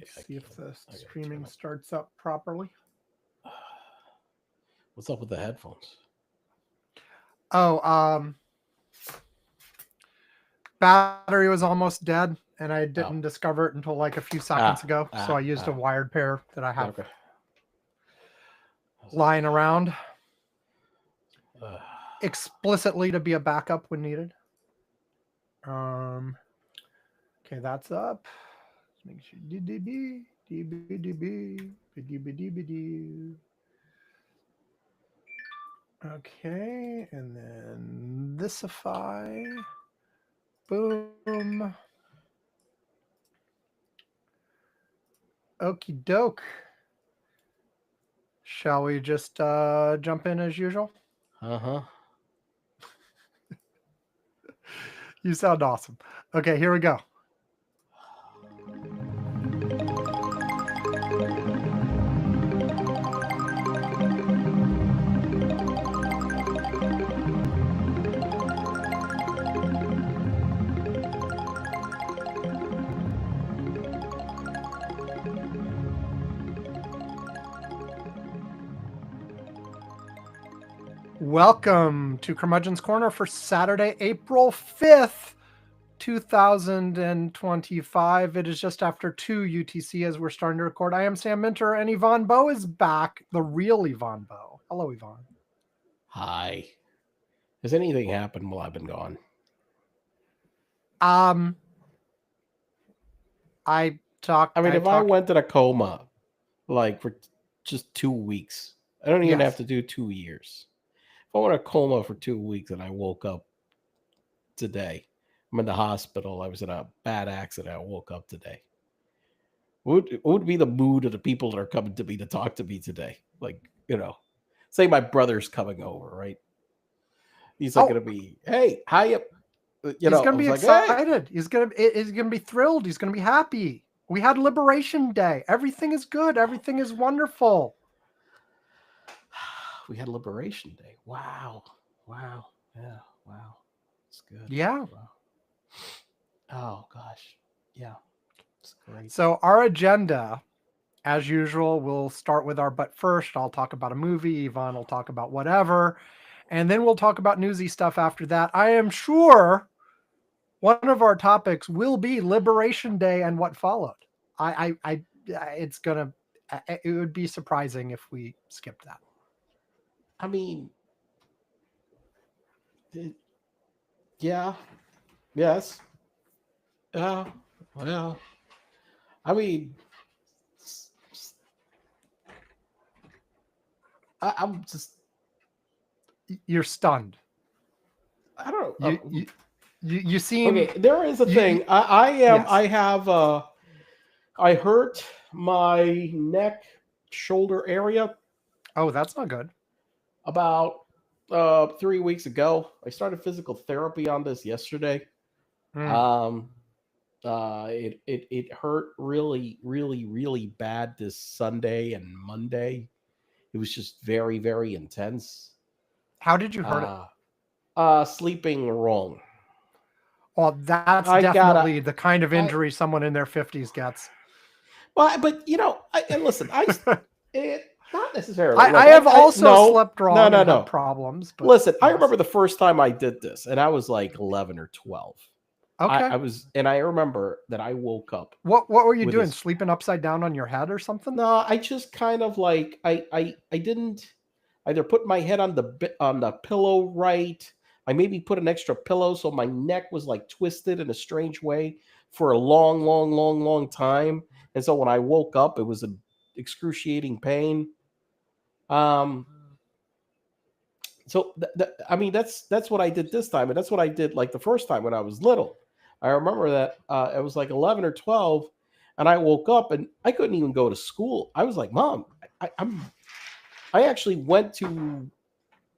See if the streaming starts up properly. What's up with the headphones? Oh, battery was almost dead, and I didn't discover it until like a few seconds ago. So I used a wired pair that I have lying around explicitly to be a backup when needed. Okay, that's up. Let's make sure. Okay, and then thisify. Boom. Okie doke. Shall we just jump in as usual? You sound awesome. Okay, here we go. Welcome to Curmudgeon's Corner for Saturday, April 5th, 2025. It is just after 2 UTC as we're starting to record. I am Sam Minter, and Yvonne Bowe is back, the real Yvonne Bowe. Hello, Yvonne. Hi. Has anything happened while I've been gone? I mean, if I went in a coma, like for just 2 weeks, I don't even have to do 2 years. If I went in a coma for 2 weeks and I woke up today, I'm in the hospital, I was in a bad accident, I woke up today. What would be the mood of the people that are coming to me to talk to me today? Like, say my brother's coming over, right? He's like going to be, hey, how you? He's going to be excited. Hey. He's going to be thrilled. He's going to be happy. We had Liberation Day. Everything is good. Everything is wonderful. We had Liberation Day. Wow. Yeah. Wow. It's good. Yeah. Wow. Oh, gosh. Yeah. It's great. So our agenda, as usual, we'll start with our but first. I'll talk about a movie. Yvonne will talk about whatever. And then we'll talk about newsy stuff after that. I am sure one of our topics will be Liberation Day and what followed. It would be surprising if we skipped that. I mean, yeah, yes, well, I mean, I'm just, you're stunned. I don't know. You seem okay. There is a thing. I hurt my neck, shoulder area. Oh, that's not good. About 3 weeks ago, I started physical therapy on this yesterday. It hurt really, really, really bad this Sunday and Monday. It was just very, very intense. How did you hurt it? Sleeping wrong. Well, that's definitely the kind of injury someone in their 50s gets. Well, but and listen, not necessarily. I have also slept wrong and had problems. But listen, I remember the first time I did this, and I was like 11 or 12. Okay. I remember that I woke up. What were you doing? Sleeping upside down on your head or something? No, I just kind of like I didn't either put my head on the pillow right. I maybe put an extra pillow, so my neck was like twisted in a strange way for a long, long, long, long time. And so when I woke up, it was an excruciating pain. So I mean, that's what I did this time, and that's what I did like the first time when I was little. I remember that it was like 11 or 12, and I woke up and I couldn't even go to school. I was like, Mom, I actually went to,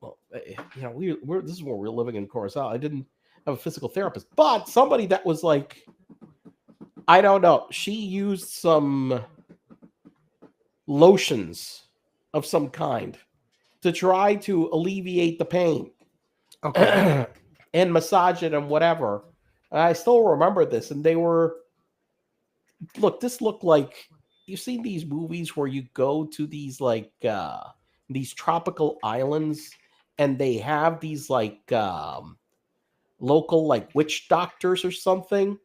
well, this is where we're living in Coruscant. I didn't have a physical therapist, but somebody that was like, I don't know, she used some lotions of some kind to try to alleviate the pain. Okay. And massage it and whatever. And I still remember this. And they were, look, this looked like, you've seen these movies where you go to these like these tropical islands and they have these like local like witch doctors or something.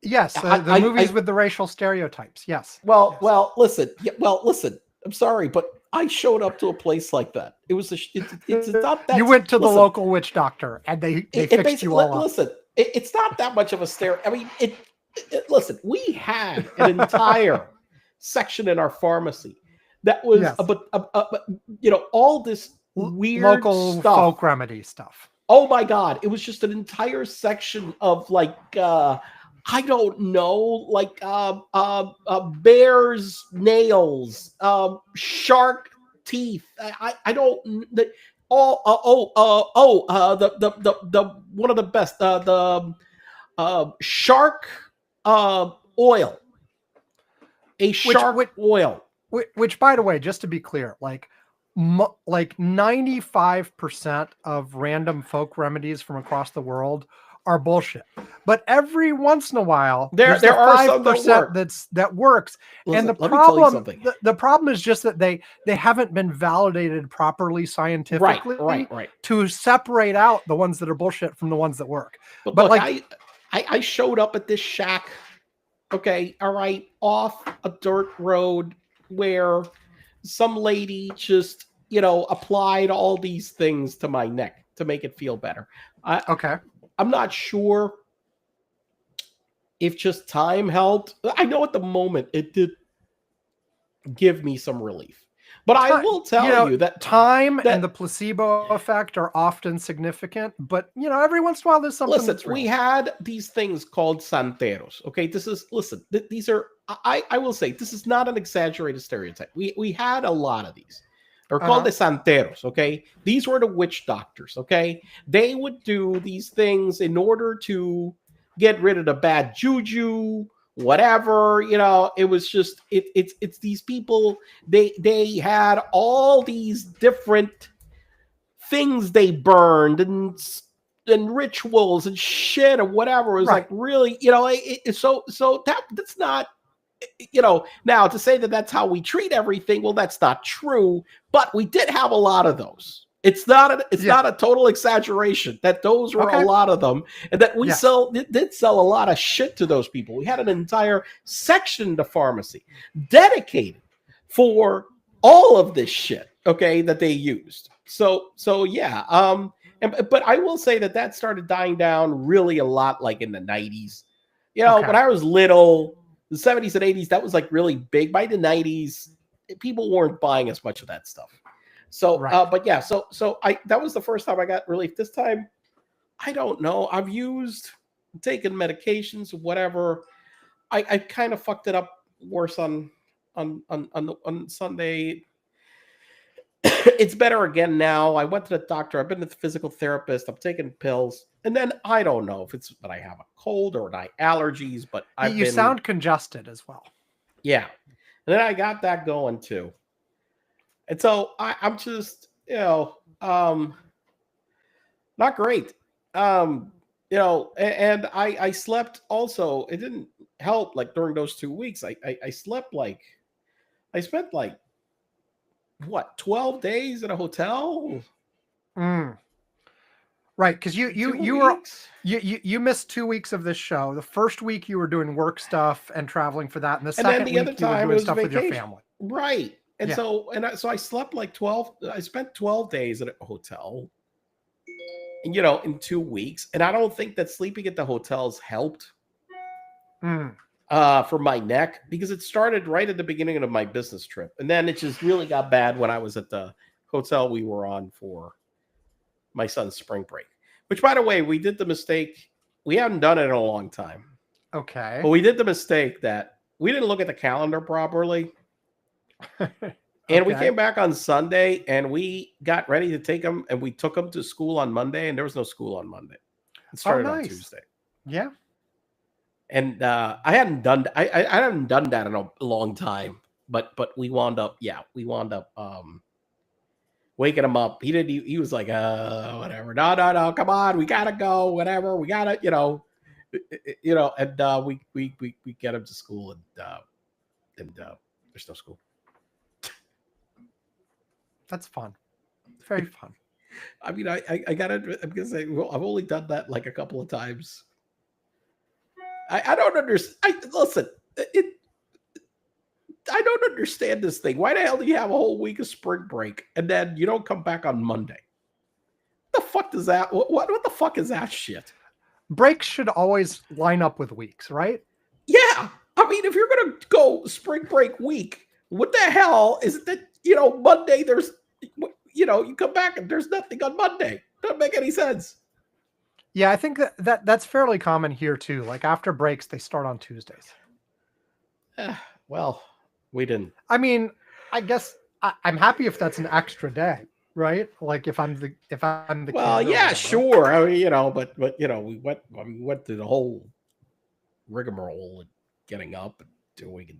Yes, the movies with the racial stereotypes. Yes. Well, Yes. well, listen. Yeah, well, listen. I'm sorry, but I showed up to a place like that. It was it's not You that. went to the Listen, local witch doctor, and they it fixed you basically, all up. listen. It's not that much of a stare. I mean, listen, we had an entire section in our pharmacy that was Yes. all this weird Local stuff. folk remedy stuff. Oh my god, it was just an entire section of like I don't know, like bear's nails, shark teeth. I don't all the one of the best the shark oil, a shark oil. Which, by the way, just to be clear, like 95% of random folk remedies from across the world are bullshit. But every once in a while, there the are some that work. that works. Listen, and the let me tell you something. the problem is just that they haven't been validated properly scientifically right. to separate out the ones that are bullshit from the ones that work. But look, like, I showed up at this shack, okay, all right, off a dirt road where some lady just, applied all these things to my neck to make it feel better. Okay. I'm not sure if just time helped. I know at the moment it did give me some relief. But I will tell you that time and the placebo effect are often significant, but every once in a while there's something. Listen, we had these things called santeros. Okay, these are. I will say this is not an exaggerated stereotype. We had a lot of these. They're called the santeros. Okay, these were the witch doctors. Okay, they would do these things in order to get rid of the bad juju, whatever. It was just it's these people. They had all these different things they burned and rituals and shit or whatever. It was like really, so that's not, now to say that that's how we treat everything, well, that's not true, but we did have a lot of those. It's not a total exaggeration that those were a lot of them, and that we did sell a lot of shit to those people. We had an entire section in the pharmacy dedicated for all of this shit, okay, that they used. So yeah. But I will say that started dying down really a lot, like in the 90s. When I was little, the 70s and 80s, that was like really big. By the 90s, people weren't buying as much of that stuff. So, but yeah, so that was the first time I got relief. This time, I don't know. I've taken medications, whatever. I kind of fucked it up worse on Sunday. It's better again now. I went to the doctor. I've been to the physical therapist. I'm taking pills. And then I don't know if it's that I have a cold or allergies, but you sound congested as well. Yeah. And then I got that going too. And so I'm just, not great. And I slept also. It didn't help like during those 2 weeks. I slept like, I spent like, 12 days in a hotel? Right, because you missed 2 weeks of this show. The first week you were doing work stuff and traveling for that, and the second week you were doing stuff with your family. Right. And so I slept like 12. I spent 12 days at a hotel, in 2 weeks, and I don't think that sleeping at the hotels helped. For my neck, because it started right at the beginning of my business trip, and then it just really got bad when I was at the hotel we were on for my son's spring break. Which, by the way, we did the mistake. We haven't done it in a long time. Okay. But we did the mistake that we didn't look at the calendar properly. And we came back on Sunday and we got ready to take him, and we took him to school on Monday, and there was no school on Monday. It started on Tuesday. Yeah. And I hadn't done that in a long time, but we wound up waking him up. He was like, whatever. No, come on, we gotta go, whatever. We gotta, you know, and we get him to school, and there's no school. That's fun. Very fun. I mean, I'm gonna say, well, I've only done that like a couple of times. I don't understand. Listen, I don't understand this thing. Why the hell do you have a whole week of spring break and then you don't come back on Monday? What the fuck does that? What the fuck is that shit? Breaks should always line up with weeks, right? Yeah, I mean, if you're gonna go spring break week, what the hell is it that Monday? There's you come back and there's nothing on Monday. Doesn't make any sense. Yeah, I think that's fairly common here too. Like after breaks, they start on Tuesdays. Well, we didn't. I mean, I guess I'm happy if that's an extra day, right? Like if I'm the well, yeah, sure. I mean, but we went through the whole rigmarole and getting up and doing it.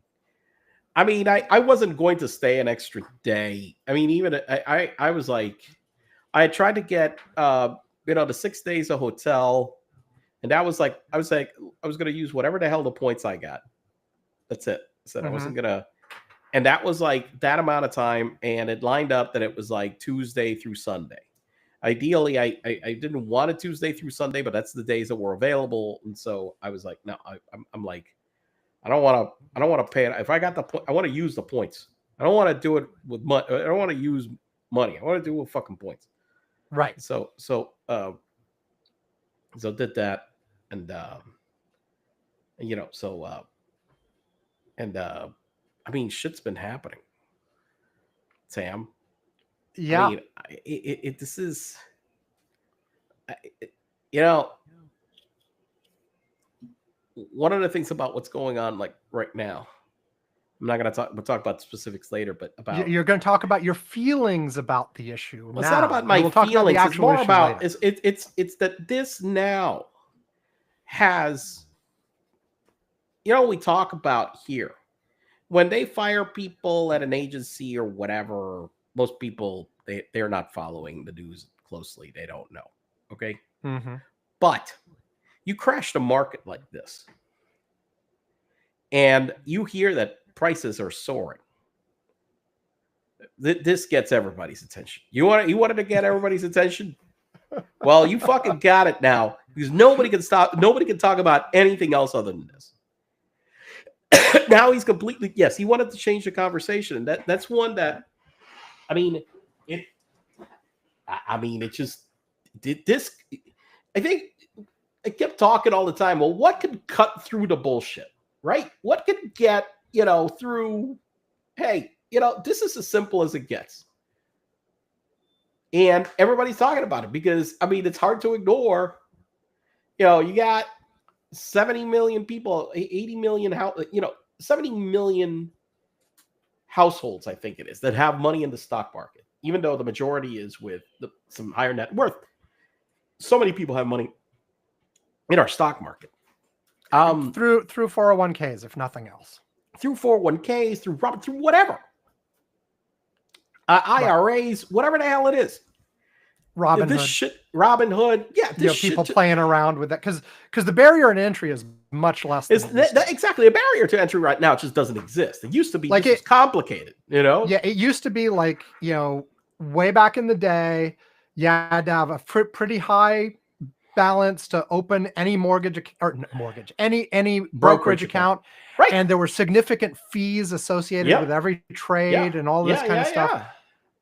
I mean, I wasn't going to stay an extra day. I mean, even I was like, I had tried to get the 6 days of hotel, and that was like I was going to use whatever the hell the points I got. That's it. I said I wasn't gonna, and that was like that amount of time, and it lined up that it was like Tuesday through Sunday. Ideally, I didn't want a Tuesday through Sunday, but that's the days that were available, and so I was like, no, I'm like, I don't want to pay it. If I got the point, I want to use the points. I don't want to do it with money. I don't want to use money. I want to do it with fucking points. Right. So did that, and I mean, shit's been happening, Sam. Yeah. I mean, this is, one of the things about what's going on, like right now. I'm not going to talk. We'll talk about specifics later, but about you're going to talk about your feelings about the issue. Well, it's not about my feelings. It's more about it's that this now has. We talk about here when they fire people at an agency or whatever. Most people they're not following the news closely. They don't know. Okay, but you crash the market like this, and you hear that prices are soaring. This gets everybody's attention. You wanted to get everybody's attention? Well, you fucking got it now, because nobody can talk about anything else other than this. Now he's completely, yes, he wanted to change the conversation, and that's one that, I mean, it just did this. I think I kept talking all the time. Well, what could cut through the bullshit, right? What could get through? Hey, this is as simple as it gets, and everybody's talking about it because I mean it's hard to ignore. You got 70 million people, 80 million 70 million households, I think it is, that have money in the stock market, even though the majority is with some higher net worth. So many people have money in our stock market. Through 401ks, if nothing else. Through 401ks, through whatever. IRAs, whatever the hell it is. Robinhood. Yeah, people playing around with that because the barrier to entry is much less. Exactly, a barrier to entry right now just doesn't exist. It used to be like it's complicated, Yeah, it used to be like way back in the day, you had to have a pretty high balance to open any any brokerage account, right? And there were significant fees associated with every trade and all this kind of stuff. Yeah.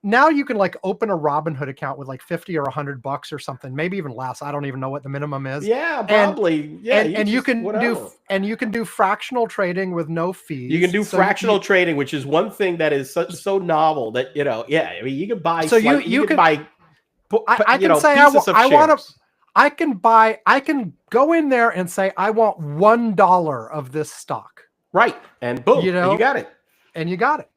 Now you can like open a Robinhood account with like $50 or $100 or something, maybe even less. I don't even know what the minimum is. Yeah, probably. And you can do fractional trading with no fees. You can do fractional trading, which is one thing that is so novel that I mean, you can buy. So you can buy. I can say I can go in there and say I want $1 of this stock. Right, and boom, and you got it. And you got it,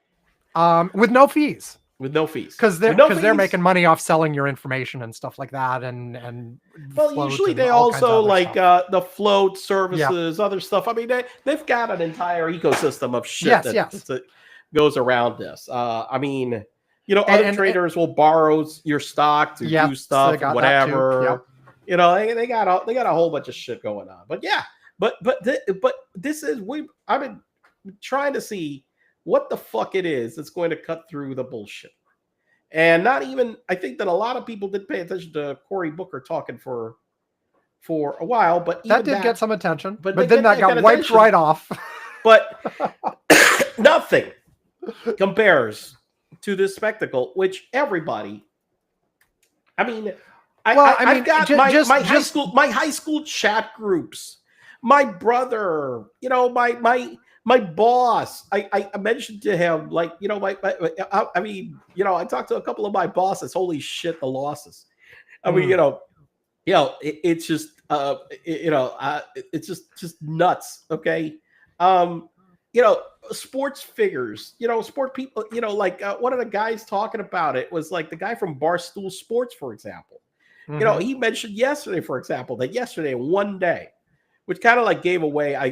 with no fees. With no fees, because they're making money off selling your information and stuff like that, and usually they also like the float services, other stuff. I mean, they've got an entire ecosystem of shit that goes around this. I mean, other traders will borrow your stock to do stuff, whatever. You know, they got a whole bunch of shit going on. But yeah, but this is I've been trying to see what the fuck it is that's going to cut through the bullshit. And not even, I think that a lot of people did pay attention to Cory Booker talking for a while, but even that did get some attention. But then that got wiped right off. But nothing compares to this spectacle, which everybody. I mean, I've got my high school chat groups. My brother, you know, my boss. I mentioned to him, like, you know, I mean, you know, I talked to a couple of my bosses. Holy shit, the losses. I mean, you know, it's just, it's just nuts. Okay. You know, sports figures, you know, sport people, you know, like one of the guys talking about it was like the guy from Barstool Sports, for example. Mm-hmm. You know, he mentioned yesterday, for example, that yesterday, one day, which kind of like gave away, I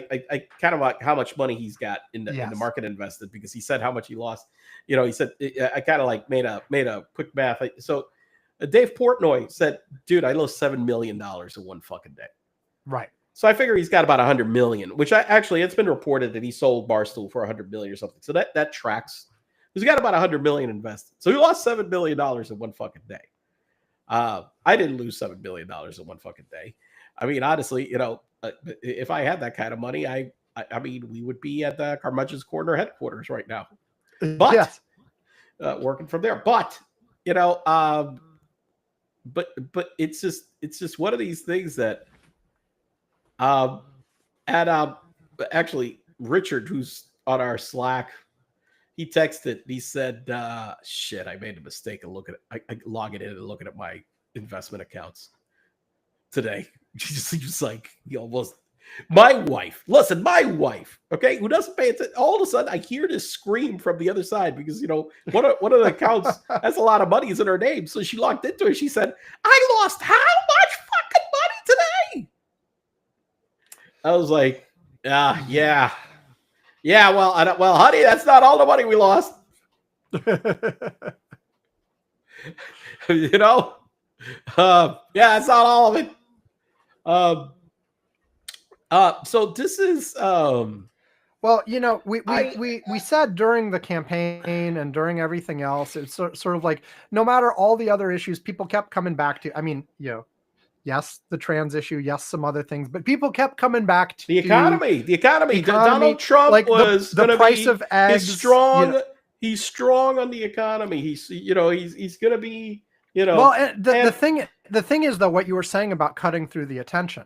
kind of like how much money he's got in the market invested, because he said how much he lost. You know, he said, I kind of like made a quick math. So Dave Portnoy said, dude, I lost $7 million in one fucking day. Right. So I figure he's got about 100 million, which it's been reported that he sold Barstool for 100 million or something. So that tracks. He's got about 100 million invested. So he lost $7 million in one fucking day. I didn't lose $7 million in one fucking day. I mean, honestly, you know, if I had that kind of money, I mean, we would be at the Curmudgeon's Corner headquarters right now. But yes. Working from there. But you know, but it's just one of these things that. Actually, Richard, who's on our Slack, he texted. He said, "Shit, I made a mistake of looking at. I logging in and looking at my investment accounts today." He was like, he almost. My wife, listen, my wife, okay, who doesn't pay attention. All of a sudden, I hear this scream from the other side because, you know, one of the accounts has a lot of money in her name, so she logged into it. She said, "I lost how much fucking money today?" I was like, yeah. Well, honey, that's not all the money we lost. You know, that's not all of it. So this is, well, you know, we said during the campaign and during everything else, it's sort of like, no matter all the other issues, people kept coming back to. I mean, you know. Yes, the trans issue. Yes, some other things, but people kept coming back to the economy. Donald Trump like was the price of eggs. He's strong on the economy. He's going to be, you know. Well, the thing is, though, what you were saying about cutting through the attention,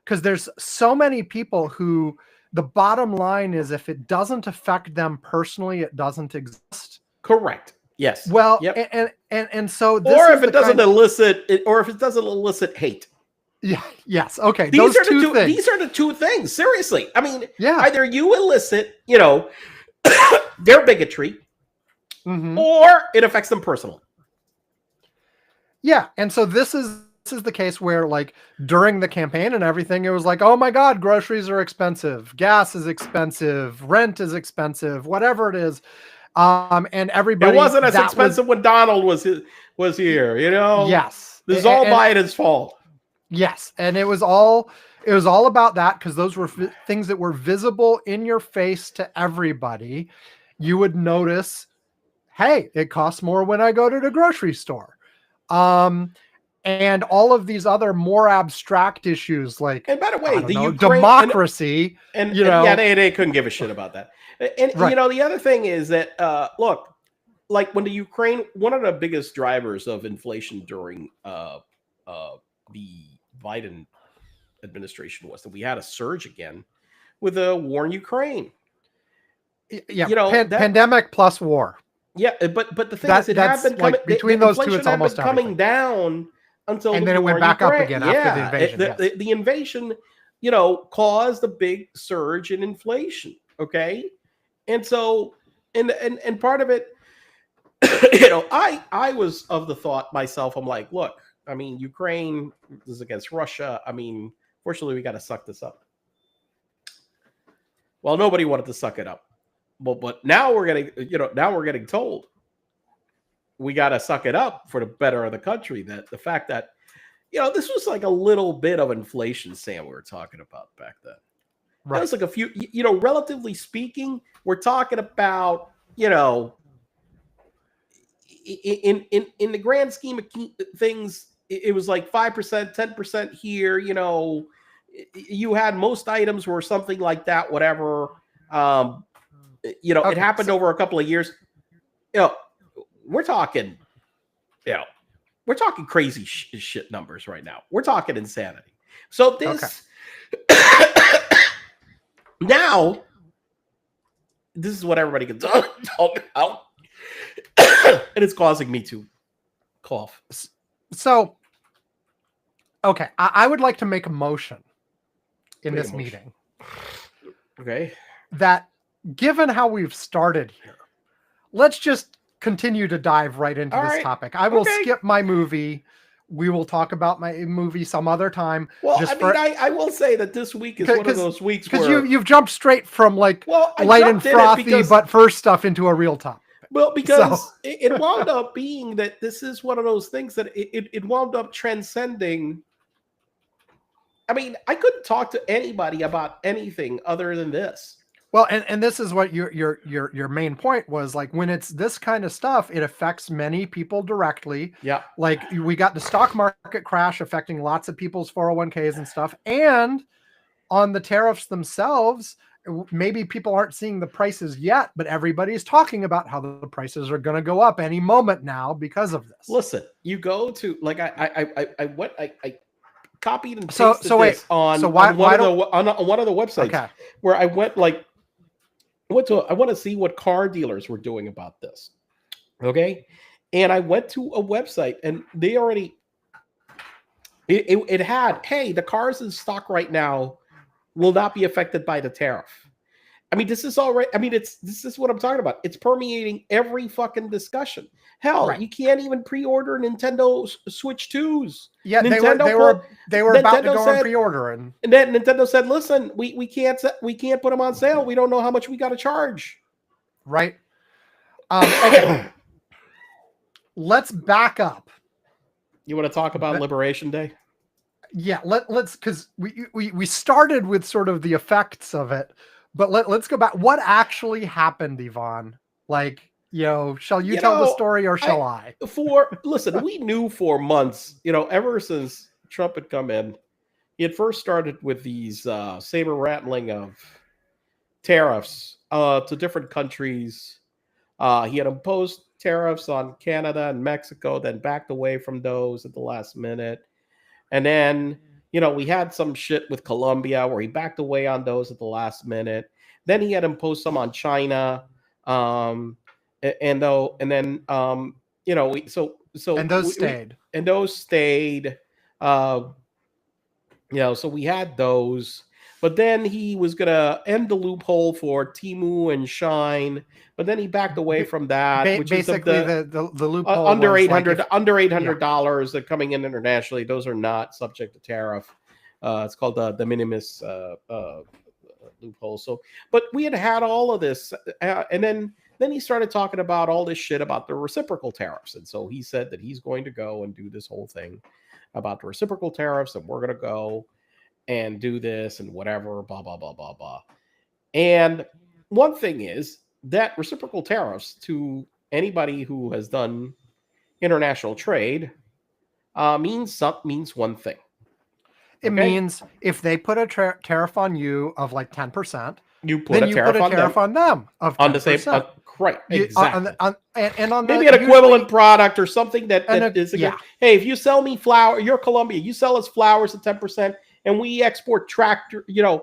because there's so many people who the bottom line is, if it doesn't affect them personally, it doesn't exist. Correct. Yes. Well, yep. and so this or if it doesn't elicit hate. Yeah. Yes. Okay. These are the two things. Seriously. I mean, either you elicit, you know, their bigotry, or it affects them personally. Yeah. And so this is the case where, like, during the campaign and everything, it was like, oh my God, groceries are expensive, gas is expensive, rent is expensive, whatever it is. And everybody, it wasn't as expensive when Donald was here, you know. Yes, this is all Biden's fault. Yes, and it was all about that, because those were things that were visible in your face to everybody. You would notice, hey, it costs more when I go to the grocery store, and all of these other more abstract issues, like, and by the way, Ukraine, democracy, and you know, they couldn't give a shit about that. And you know, the other thing is that look, like when the Ukraine, one of the biggest drivers of inflation during the Biden administration was that we had a surge again with a war in Ukraine. Yeah, you know, pandemic plus war. Yeah, but the thing is, it had been coming, between those two, it's almost coming down until and then it went back up again after the invasion. The invasion, you know, caused a big surge in inflation. Okay. And so, and part of it, you know, I was of the thought myself, I'm like, look, I mean, Ukraine is against Russia. I mean, fortunately, we got to suck this up. Well, nobody wanted to suck it up. Well, but now we're getting told we got to suck it up for the better of the country. That the fact that, this was like a little bit of inflation, Sam, we were talking about back then. Right. That was like a few, relatively speaking, we're talking about, in the grand scheme of things, it was like 5%, 10% here. You had most items were something like that, whatever. Okay, it happened over a couple of years. We're talking, we're talking crazy shit numbers right now. We're talking insanity. So this, now, this is what everybody can talk about. And it's causing me to cough. So, okay, I would like to make a motion in this meeting. Okay. That given how we've started here, let's just continue to dive right into this topic. I will skip my movie. We will talk about my movie some other time. Well, I will say that this week is one of those weeks because you've jumped straight from light and frothy but first stuff into a real topic. Well, because it wound up being that this is one of those things that it wound up transcending. I mean, I couldn't talk to anybody about anything other than this. Well, and this is what your main point was, like, when it's this kind of stuff, it affects many people directly. Yeah. Like, we got the stock market crash affecting lots of people's 401ks and stuff. And on the tariffs themselves, maybe people aren't seeing the prices yet, but everybody's talking about how the prices are going to go up any moment now because of this. Listen, you go to, like, I copied and pasted this on one of the websites where I went, like, I want to see what car dealers were doing about this. Okay. And I went to a website and they already, it had, hey, the cars in stock right now will not be affected by the tariff. I mean, this is all right. I mean, this is what I'm talking about. It's permeating every fucking discussion. Hell, you can't even pre-order Nintendo Switch 2s. Yeah, they were about to go on pre-order, and then Nintendo said, "Listen, we can't put them on sale. We don't know how much we got to charge." Right. Okay. Let's back up. You want to talk about Liberation Day? Yeah, let's, because we started with sort of the effects of it, but let's go back. What actually happened, Yvonne? Like, shall you tell the story or shall I? Listen, we knew for months, ever since Trump had come in, he had first started with these saber rattling of tariffs to different countries. He had imposed tariffs on Canada and Mexico, then backed away from those at the last minute. And then, we had some shit with Colombia where he backed away on those at the last minute. Then he had imposed some on China. And those stayed. So we had those, but then he was gonna end the loophole for Temu and Shine, but then he backed away from that. Which basically, is the loophole under $800 that coming in internationally, those are not subject to tariff. It's called the de minimis loophole. So, but we had all of this, and then he started talking about all this shit about the reciprocal tariffs. And so he said that he's going to go and do this whole thing about the reciprocal tariffs, and we're going to go and do this and whatever, blah, blah, blah, blah, blah. And one thing is that reciprocal tariffs, to anybody who has done international trade, means one thing. It means if they put a tariff on you of like 10%, you put a tariff on them of 10%. On the same, right, exactly. And on maybe an equivalent product or something that is, hey, if you sell me flour, you're Colombia, you sell us flowers at 10%, and we export tractor, I'm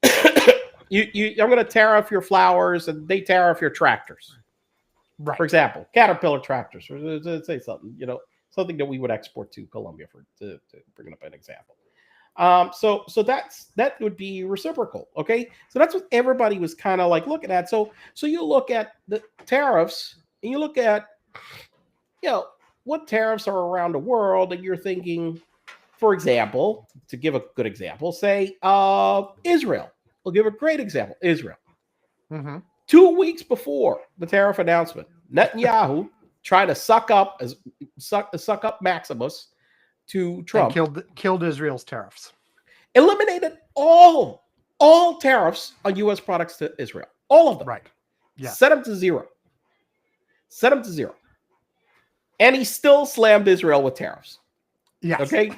going to tariff your flowers, and they tariff your tractors. Right. For example, Caterpillar tractors, or say something, something that we would export to Colombia to bring up an example. So that would be reciprocal. Okay. So that's what everybody was kind of like looking at. So you look at the tariffs and you look at, what tariffs are around the world, and you're thinking, for example, to give a good example, say, Israel. We'll give a great example. Israel. Mm-hmm. 2 weeks before the tariff announcement, Netanyahu tried to suck up Maximus to Trump. And killed Israel's tariffs. Eliminated all tariffs on U.S. products to Israel. All of them. Right. Yeah. Set them to zero. And he still slammed Israel with tariffs. Yes. Okay.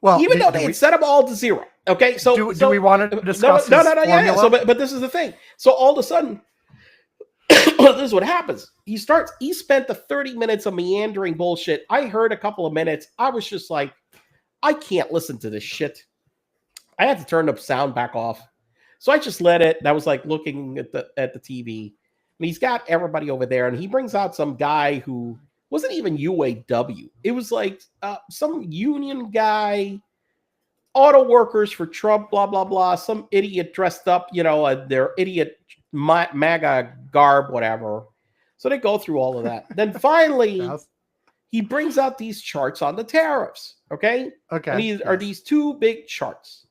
Well, even though they had set them all to zero. Okay. So do we want to discuss no, formula? yeah. So, but this is the thing. So all of a sudden, this is what happens. He spent the 30 minutes of meandering bullshit. I heard a couple of minutes. I was just like, I can't listen to this shit. I had to turn the sound back off. So I just let it. And I was like looking at the TV. And he's got everybody over there. And he brings out some guy who wasn't even UAW. It was like some union guy, auto workers for Trump, blah, blah, blah. Some idiot dressed up, their idiot MAGA garb, whatever. So they go through all of that. Then finally, he brings out these charts on the tariffs. Okay. Okay. And these are these two big charts.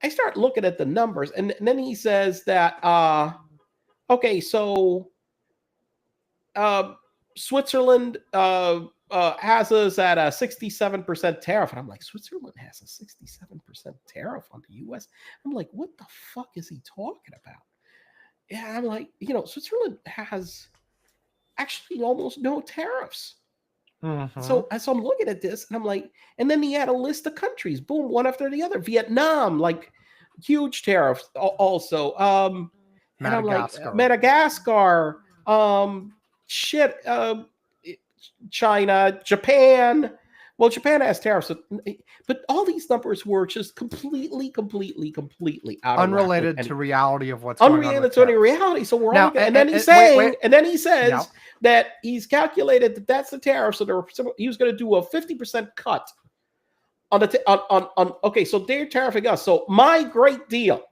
I start looking at the numbers, and then he says that, okay, so Switzerland has us at a 67% tariff. And I'm like, Switzerland has a 67% tariff on the U.S.? I'm like, what the fuck is he talking about? Yeah, I'm like, Switzerland has actually almost no tariffs. Mm-hmm. So I'm looking at this, and I'm like, and then he had a list of countries, boom, one after the other. Vietnam, like huge tariffs also. And I'm like, Madagascar, China, Japan. Well, Japan has tariffs, but all these numbers were just completely out of unrelated to reality of what's going on. Unrelated to any reality. So we're all, and then he says that he's calculated that's the tariff. So he was going to do a 50% cut on the okay. So they're tariffing us. So my great deal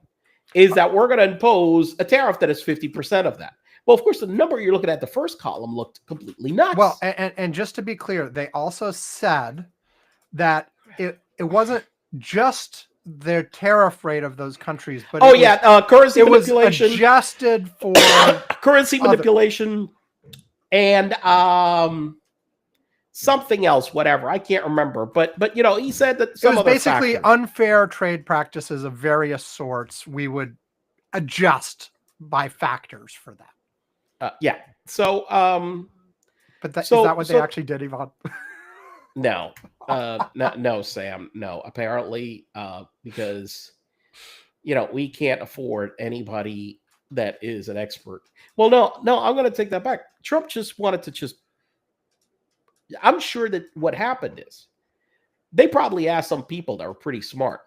is that we're going to impose a tariff that is 50% of that. Well, of course, the number you're looking at, the first column, looked completely nuts. Well, and just to be clear, they also said that it wasn't just their tariff rate of those countries, but currency manipulation, was adjusted for currency manipulation, and something else, whatever, I can't remember. But he said that it was basically unfair trade practices of various sorts. We would adjust by factors for that. Yeah. So, but is that what they actually did, Yvonne? No, no, Sam. No, apparently, because we can't afford anybody that is an expert. Well, no, I'm going to take that back. Trump just wanted to I'm sure that what happened is they probably asked some people that were pretty smart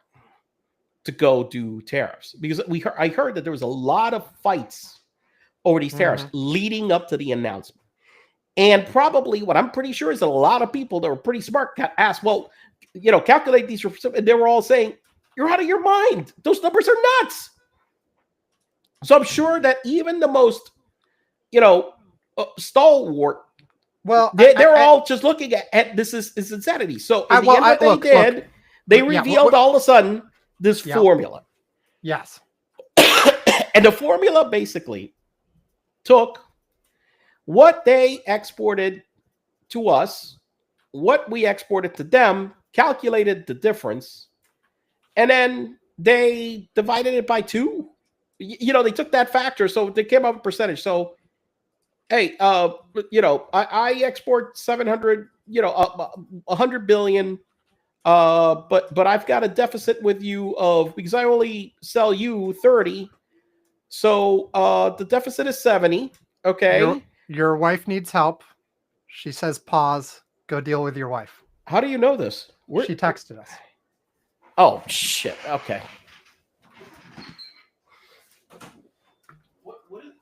to go do tariffs, because I heard that there was a lot of fights over these tariffs leading up to the announcement. And probably what I'm pretty sure is that a lot of people that were pretty smart got asked, well, calculate these. And they were all saying, you're out of your mind. Those numbers are nuts. So I'm sure that even the most, stalwart, well, they're all just looking at this is insanity. So at the end, what they revealed all of a sudden this formula. Yes. And the formula basically took what they exported to us, what we exported to them, calculated the difference, and then they divided it by 2. They took that factor, so they came up with a percentage. So, hey, I export 700, 100 billion, but I've got a deficit with you because I only sell you 30. So the deficit is 70. Okay. Your wife needs help. She says, pause. Go deal with your wife. How do you know this? She texted us. Oh, shit. Okay. What is...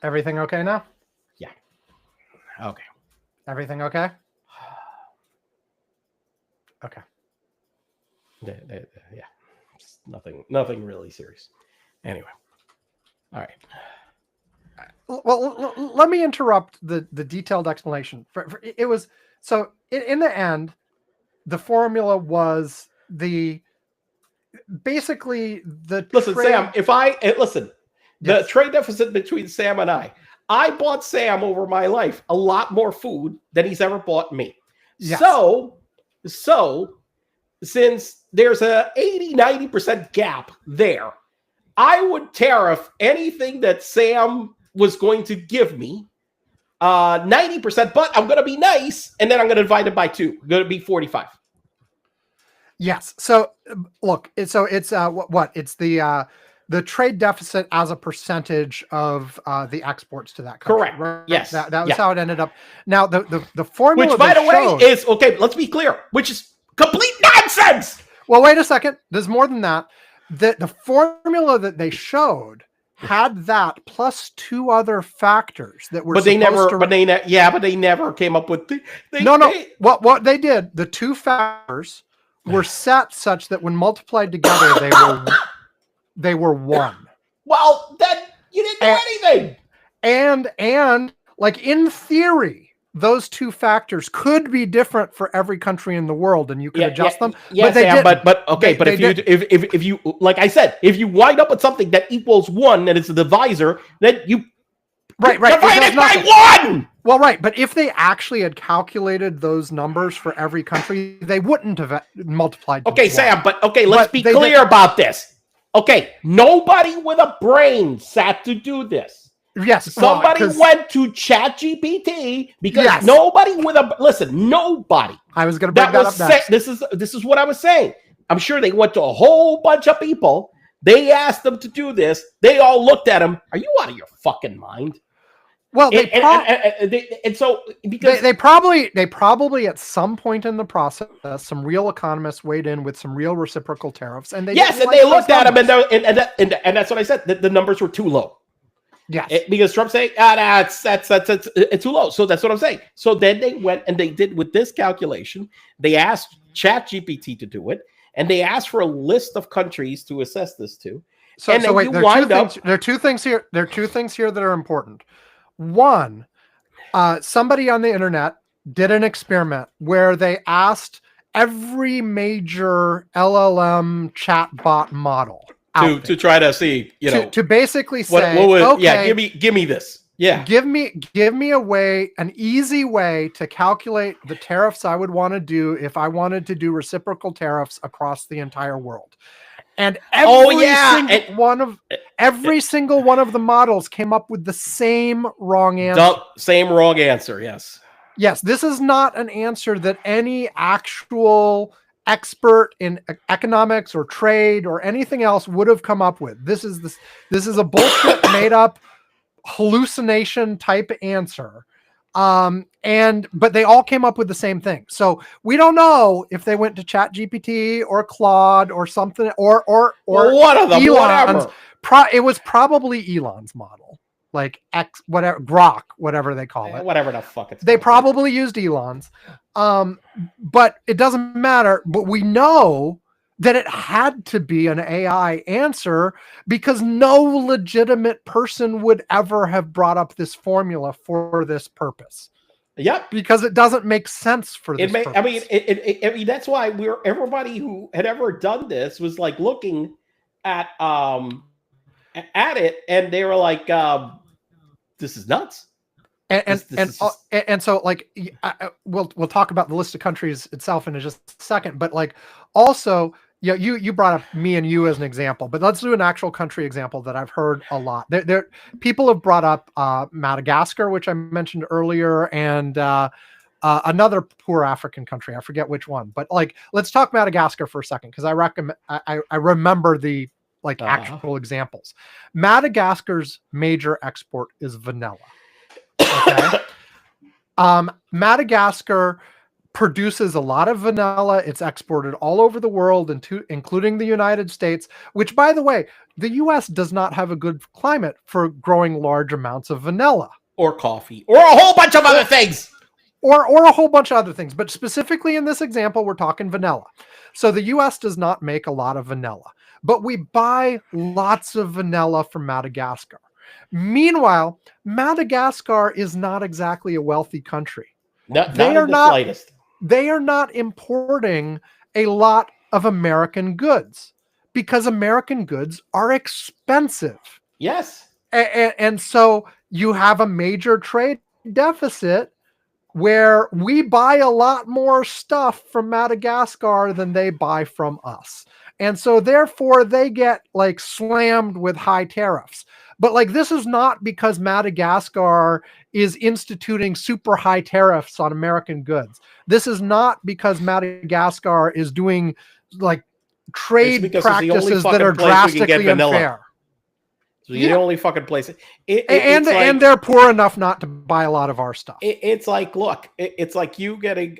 Everything okay now? Yeah. Okay. Everything okay? Okay. Yeah. It's nothing really serious. Anyway. All right. Well, let me interrupt the detailed explanation. It was so in the end, the formula was basically the listen, trade. Sam. The trade deficit between Sam and I bought Sam over my life a lot more food than he's ever bought me. Yes. So since there's a 80-90% gap there, I would tariff anything that Sam was going to give me 90%, but I'm going to be nice, and then I'm going to divide it by 2. I'm going to be 45. Yes. So look, it's what? It's the trade deficit as a percentage of the exports to that country. Correct. Right? Yes. That was how it ended up. Now the formula, which by the way is okay. Let's be clear, which is complete nonsense. Well, wait a second. There's more than that. The formula that they showed had that plus 2 other factors that were. But they never came up with. What they did, the 2 factors were set such that when multiplied together, they were 1. Well, then you didn't do anything. And like in theory, those 2 factors could be different for every country in the world, and you could adjust them. Yes, if you like I said, if you wind up with something that equals 1 and it's a divisor, then you divide it by 1. Well, right, but if they actually had calculated those numbers for every country, they wouldn't have multiplied. Okay, Sam, let's be clear about this. Okay, nobody with a brain sat to do this. Yes, somebody went to ChatGPT because nobody with a nobody. I was going to bring that up next. This is what I was saying. I'm sure they went to a whole bunch of people. They asked them to do this. They all looked at him. Are you out of your fucking mind? Well, they probably at some point in the process, some real economists weighed in with some real reciprocal tariffs, and they looked at them, and that's what I said. The numbers were too low. Yes, because Trump's saying, that's too low. So that's what I'm saying. So then they went and they did with this calculation. They asked ChatGPT to do it, and they asked for a list of countries to assess this to. So wait, there are 2 things here. There are 2 things here that are important. One, somebody on the internet did an experiment where they asked every major LLM chatbot model to try to see, to basically say, give me this. Yeah. Give me an easy way to calculate the tariffs I would want to do if I wanted to do reciprocal tariffs across the entire world. And every single one of the models came up with the same wrong answer. Same wrong answer, yes. Yes, this is not an answer that any actual expert in economics or trade or anything else would have come up with. This is a bullshit made up hallucination type answer. But they all came up with the same thing. So we don't know if they went to ChatGPT or Claude or something or one of them, whatever. It was probably Elon's model, like Grok, whatever they call it. Whatever the fuck it's They probably used Elon's. But it doesn't matter. But we know that it had to be an AI answer because no legitimate person would ever have brought up this formula for this purpose. Yep, because it doesn't make sense for this purpose. I mean, that's why everybody who had ever done this was like looking at it, and they were like, "This is nuts." And so like we'll talk about the list of countries itself in just a second, but like also you brought up me and you as an example, but let's do an actual country example that I've heard a lot. There people have brought up Madagascar, which I mentioned earlier, and another poor African country. I forget which one, but like let's talk Madagascar for a second because I remember the actual examples. Madagascar's major export is vanilla. Okay. Madagascar produces a lot of vanilla. It's exported all over the world, including the United States, which, by the way, the US does not have a good climate for growing large amounts of vanilla. Or coffee. Or a whole bunch of other things. Or a whole bunch of other things. But specifically in this example, we're talking vanilla. So the US does not make a lot of vanilla, but we buy lots of vanilla from Madagascar. Meanwhile, Madagascar is not exactly a wealthy country. Not in the slightest. They are not importing a lot of American goods because American goods are expensive. Yes. And so you have a major trade deficit where we buy a lot more stuff from Madagascar than they buy from us. And so therefore they get like slammed with high tariffs. But like this is not because Madagascar is instituting super high tariffs on American goods. This is not because Madagascar is doing like trade practices that are drastically unfair. So you're the only fucking place. And they're poor enough not to buy a lot of our stuff. It's like, look, it's like you getting,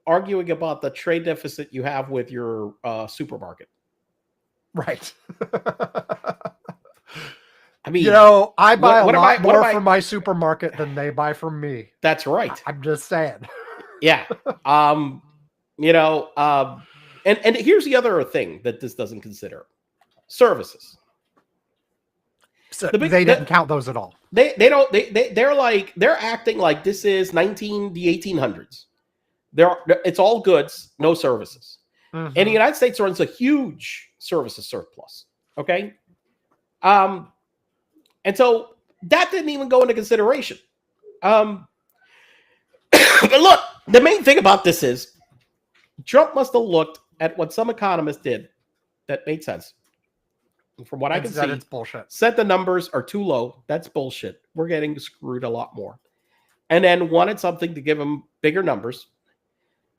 arguing about the trade deficit you have with your supermarket. Right. I mean, I buy a lot more from my supermarket than they buy from me. That's right. I'm just saying. Yeah. And here's the other thing that this doesn't consider. Services. So they didn't count those at all. They're acting like this is the 1800s. It's all goods, no services. Mm-hmm. And the United States runs a huge services surplus. Okay. And so that didn't even go into consideration. But look, the main thing about this is Trump must have looked at what some economists did that made sense. From what I can see, it's bullshit. Said the numbers are too low. That's bullshit. We're getting screwed a lot more. And then wanted something to give them bigger numbers.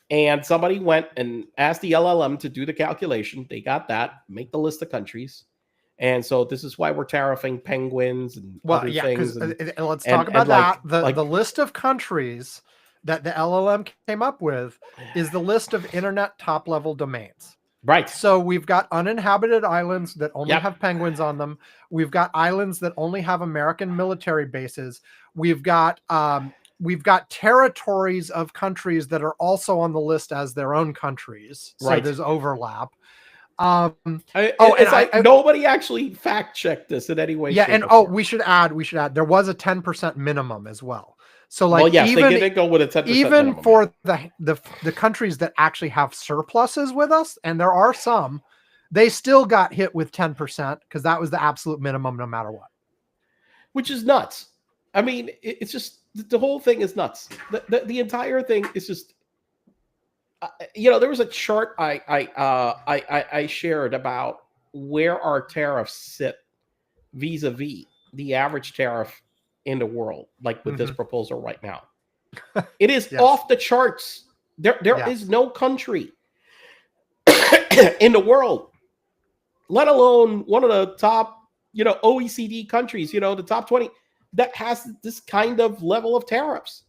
And somebody went and asked the LLM to do the calculation. They got that, make the list of countries. And so this is why we're tariffing penguins and other things. And let's talk about that. The list of countries that the LLM came up with is the list of internet top-level domains. Right. So we've got uninhabited islands that only have penguins on them. We've got islands that only have American military bases. We've got territories of countries that are also on the list as their own countries. So there's overlap. Nobody actually fact checked this in any way. Yeah, and we should add there was a 10% minimum as well. So like they did go with a 10% even minimum. For the countries that actually have surpluses with us, and there are some, they still got hit with 10% because that was the absolute minimum no matter what. Which is nuts. I mean, it's just the whole thing is nuts. The entire thing is just there was a chart I shared about where our tariffs sit vis-a-vis the average tariff in the world, like with this proposal right now. It is off the charts. There is no country in the world, let alone one of the top, OECD countries, the top 20, that has this kind of level of tariffs.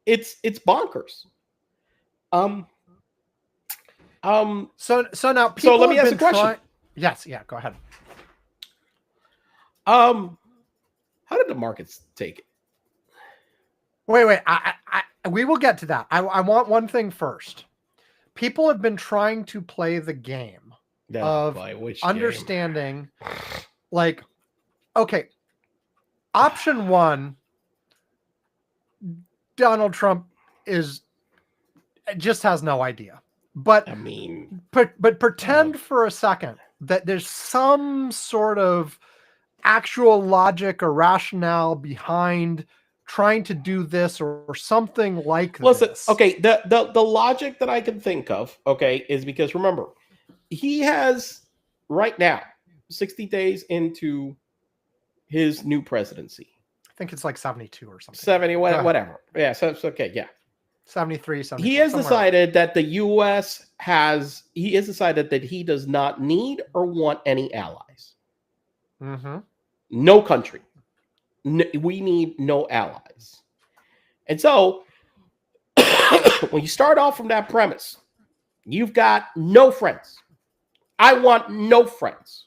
It's bonkers. So now people so let me ask a question. Yes, go ahead. How did the markets take it? Wait. We will get to that. I want one thing first. People have been trying to play the game of understanding, like, okay, option one, Donald Trump just has no idea. But I mean, but pretend for a second that there's some sort of actual logic or rationale behind trying to do this or something like this. Okay, the logic that I can think of, is because remember, he has right now 60 days into his new presidency. I think it's like 72 or something. 70, whatever. Yeah, so it's okay, yeah. 73, 74. He has decided that the U.S. he has decided that he does not need or want any allies. Mm-hmm. No country. We need no allies. And so, when you start off from that premise, You've got no friends. I want no friends.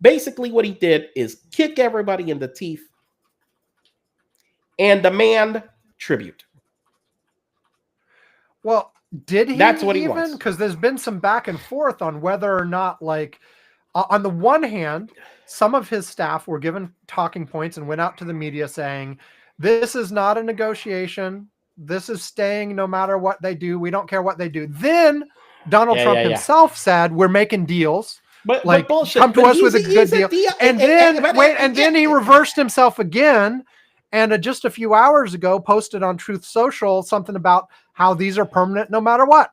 Basically, what he did is kick everybody in the teeth and demand tribute. Well, did he? That's what he even? wants. Because there's been some back and forth on whether or not, like, on the one hand, some of his staff were given talking points and went out to the media saying, this is not a negotiation. This is staying no matter what they do. We don't care what they do. Then Donald Trump himself said, we're making deals. But bullshit. Come to us with a good deal. And then he reversed himself again. And just a few hours ago, posted on Truth Social something about how these are permanent no matter what.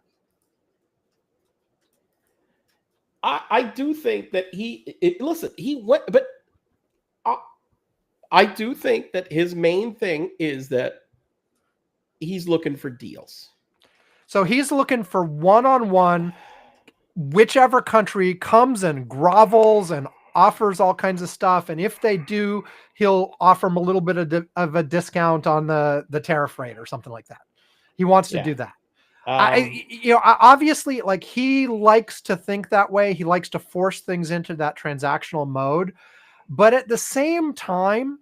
I do think that he went, but I do think that his main thing is that he's looking for deals. So he's looking for one-on-one, whichever country comes and grovels and offers all kinds of stuff. And if they do, he'll offer them a little bit of a discount on the tariff rate or something like that. He wants to do that. Obviously, like, he likes to think that way. He likes to force things into that transactional mode. But at the same time,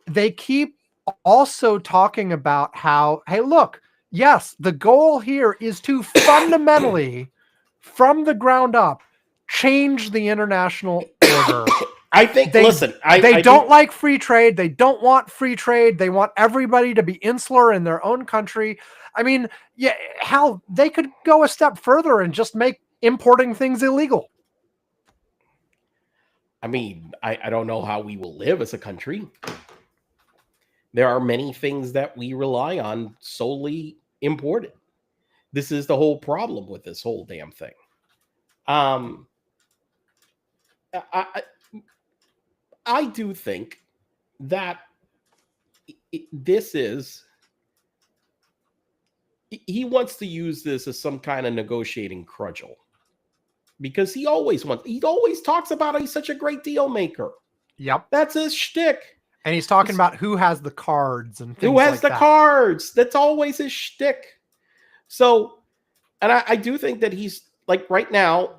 they keep also talking about how, hey, look, yes, the goal here is to fundamentally, from the ground up, change the international order. I think, they don't like free trade. They don't want free trade. They want everybody to be insular in their own country. I mean, yeah, hell, they could go a step further and just make importing things illegal. I mean, I don't know how we will live as a country. There are many things that we rely on solely imported. This is the whole problem with this whole damn thing. I do think that he wants to use this as some kind of negotiating cudgel, because he always talks about how he's such a great deal maker. Yep. That's his shtick. And he's talking about who has the cards and things who has the cards. That's always his shtick. So, and I do think that he's, like, right now,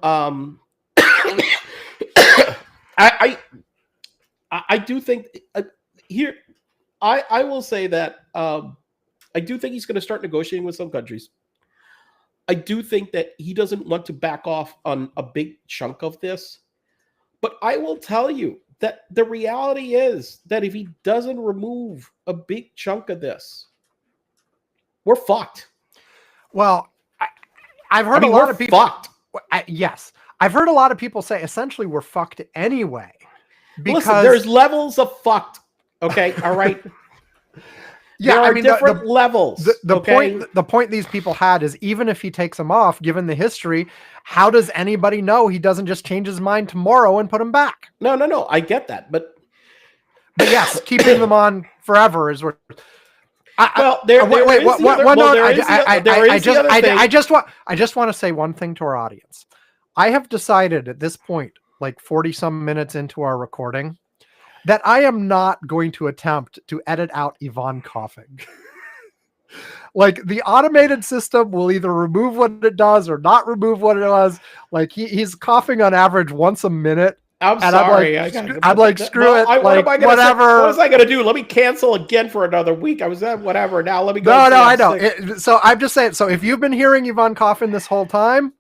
I do think here, I will say that I do think he's going to start negotiating with some countries. I do think that he doesn't want to back off on a big chunk of this. But I will tell you that the reality is that if he doesn't remove a big chunk of this, we're fucked. Well, I've heard a lot of people. Fucked. Yes. I've heard a lot of people say essentially we're fucked anyway. Because listen, there's levels of fucked. Okay. All right. Yeah, there are different levels. The point these people had is, even if he takes them off, given the history, how does anybody know he doesn't just change his mind tomorrow and put them back? No. I get that, but yes, keeping them on forever is what. I just want to say one thing to our audience. I have decided at this point, like 40 some minutes into our recording, that I am not going to attempt to edit out Yvonne coughing. Like, the automated system will either remove what it does or not remove what it does. Like, he's coughing on average once a minute. I'm sorry. I'm like, screw it. Whatever. What was I going to do? Let me cancel again for another week. I was at whatever. Now let me go. No, I know. So I'm just saying. So if you've been hearing Yvonne coughing this whole time,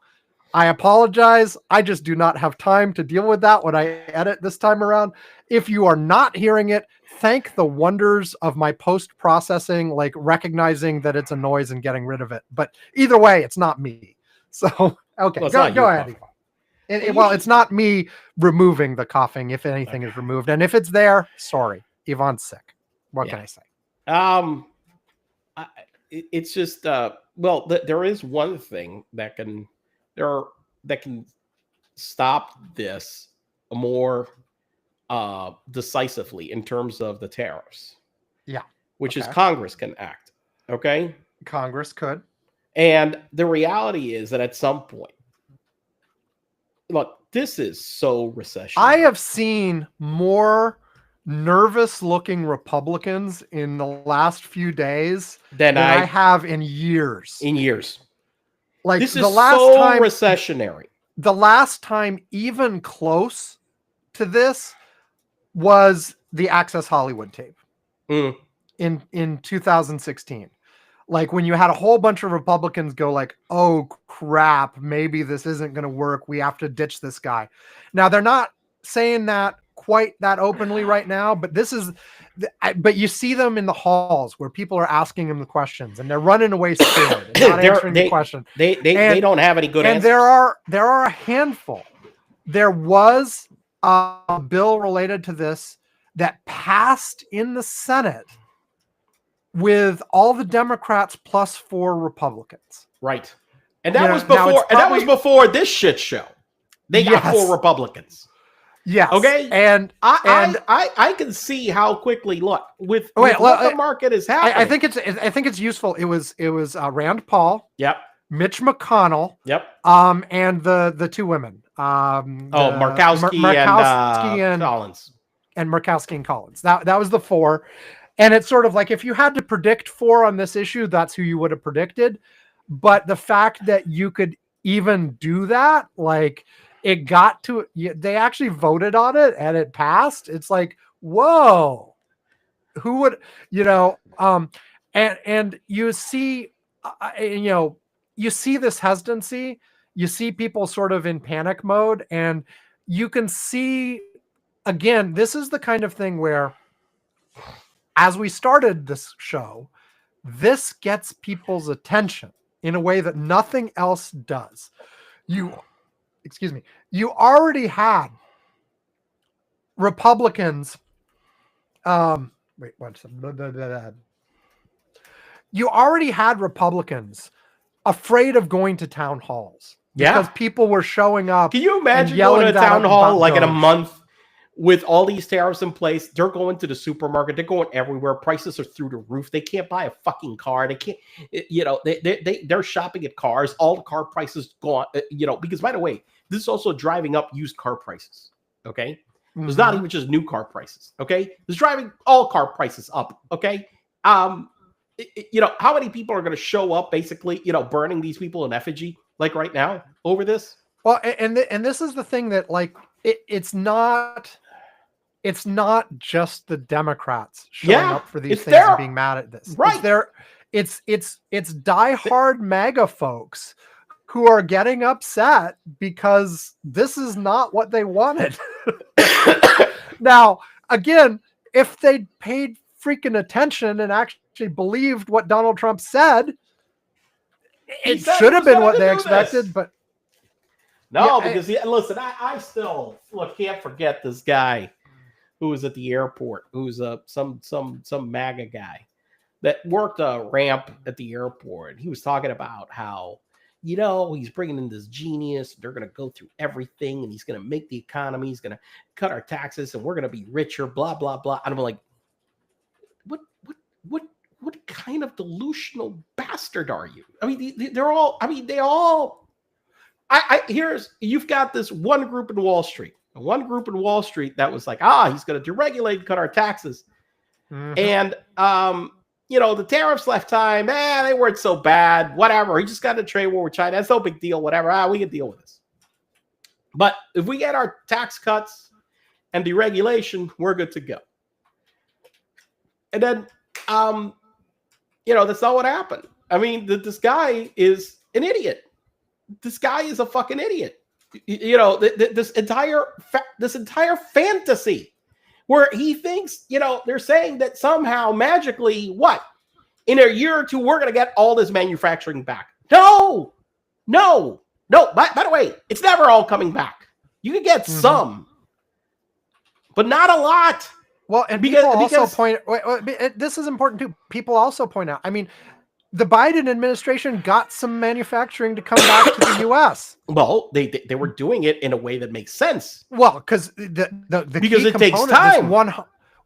I apologize. I just do not have time to deal with that when I edit this time around. If you are not hearing it, thank the wonders of my post-processing, like recognizing that it's a noise and getting rid of it. But either way, it's not me. So, okay, well, go ahead. It's not me removing the coughing, if anything is removed. And if it's there, sorry, Yvonne's sick. What can I say? It's just, there is one thing that can stop this more decisively in terms of the tariffs. Yeah. Which is Congress can act. Okay? Congress could. And the reality is that at some point, look, this is so recession. I have seen more nervous-looking Republicans in the last few days than I have in years. Like this is the last so time recessionary. The last time even close to this was the Access Hollywood tape in 2016. Like when you had a whole bunch of Republicans go like, oh crap, maybe this isn't going to work. We have to ditch this guy. Now they're not saying that quite that openly right now, but but you see them in the halls where people are asking them the questions and they're running away scared and not answering the question. They don't have any good answers. And there are a handful. There was a bill related to this that passed in the Senate with all the Democrats plus 4 Republicans. Right. And that was before that was before this shit show. They got 4 Republicans. Yes. Okay. And I can see how quickly what the market is happening. I think it's useful. It was Rand Paul. Yep. Mitch McConnell. Yep. And the 2 women. Murkowski and Collins. And Murkowski and Collins. That was the 4. And it's sort of like if you had to predict 4 on this issue, that's who you would have predicted. But the fact that you could even do that, like it got to, they actually voted on it and it passed. It's like, whoa, who would, and you see, you see this hesitancy, you see people sort of in panic mode, and you can see, again, this is the kind of thing where, as we started this show, this gets people's attention in a way that nothing else does. You already had Republicans. You already had Republicans afraid of going to town halls because people were showing up. Can you imagine going to a town hall like in a month? With all these tariffs in place, they're going to the supermarket. They're going everywhere. Prices are through the roof. They can't buy a fucking car. They can't, they're shopping at cars. All the car prices go on, because by the way, this is also driving up used car prices. Okay. Mm-hmm. It's not even just new car prices. Okay. It's driving all car prices up. Okay. How many people are going to show up basically, burning these people in effigy like right now over this? Well, and this is the thing that like, it's not just the Democrats showing up for these things and being mad at this. Right. It's diehard MAGA folks who are getting upset because this is not what they wanted. Now, again, if they paid freaking attention and actually believed what Donald Trump said, it should have been what they expected, but no, because listen, I still can't forget this guy who was at the airport, who's some MAGA guy that worked a ramp at the airport. He was talking about how he's bringing in this genius. They're going to go through everything, and he's going to make the economy. He's going to cut our taxes, and we're going to be richer. Blah blah blah. And I'm like, what kind of delusional bastard are you? I mean, they're all. I mean, they all. You've got this one group in Wall Street that was like, he's going to deregulate and cut our taxes. Mm-hmm. And, the tariffs last time, they weren't so bad, whatever. He just got a trade war with China. That's no big deal, whatever. We can deal with this. But if we get our tax cuts and deregulation, we're good to go. And then, that's not what happened. I mean, this guy is an idiot. This guy is a fucking idiot. This entire fantasy where he thinks, they're saying that somehow magically, in a year or two, we're going to get all this manufacturing back. No. By the way, it's never all coming back. You can get some, but not a lot. Well, and this is important too. People also point out, I mean, the Biden administration got some manufacturing to come back to the U.S. Well, they were doing it in a way that makes sense. Well, because because it takes time.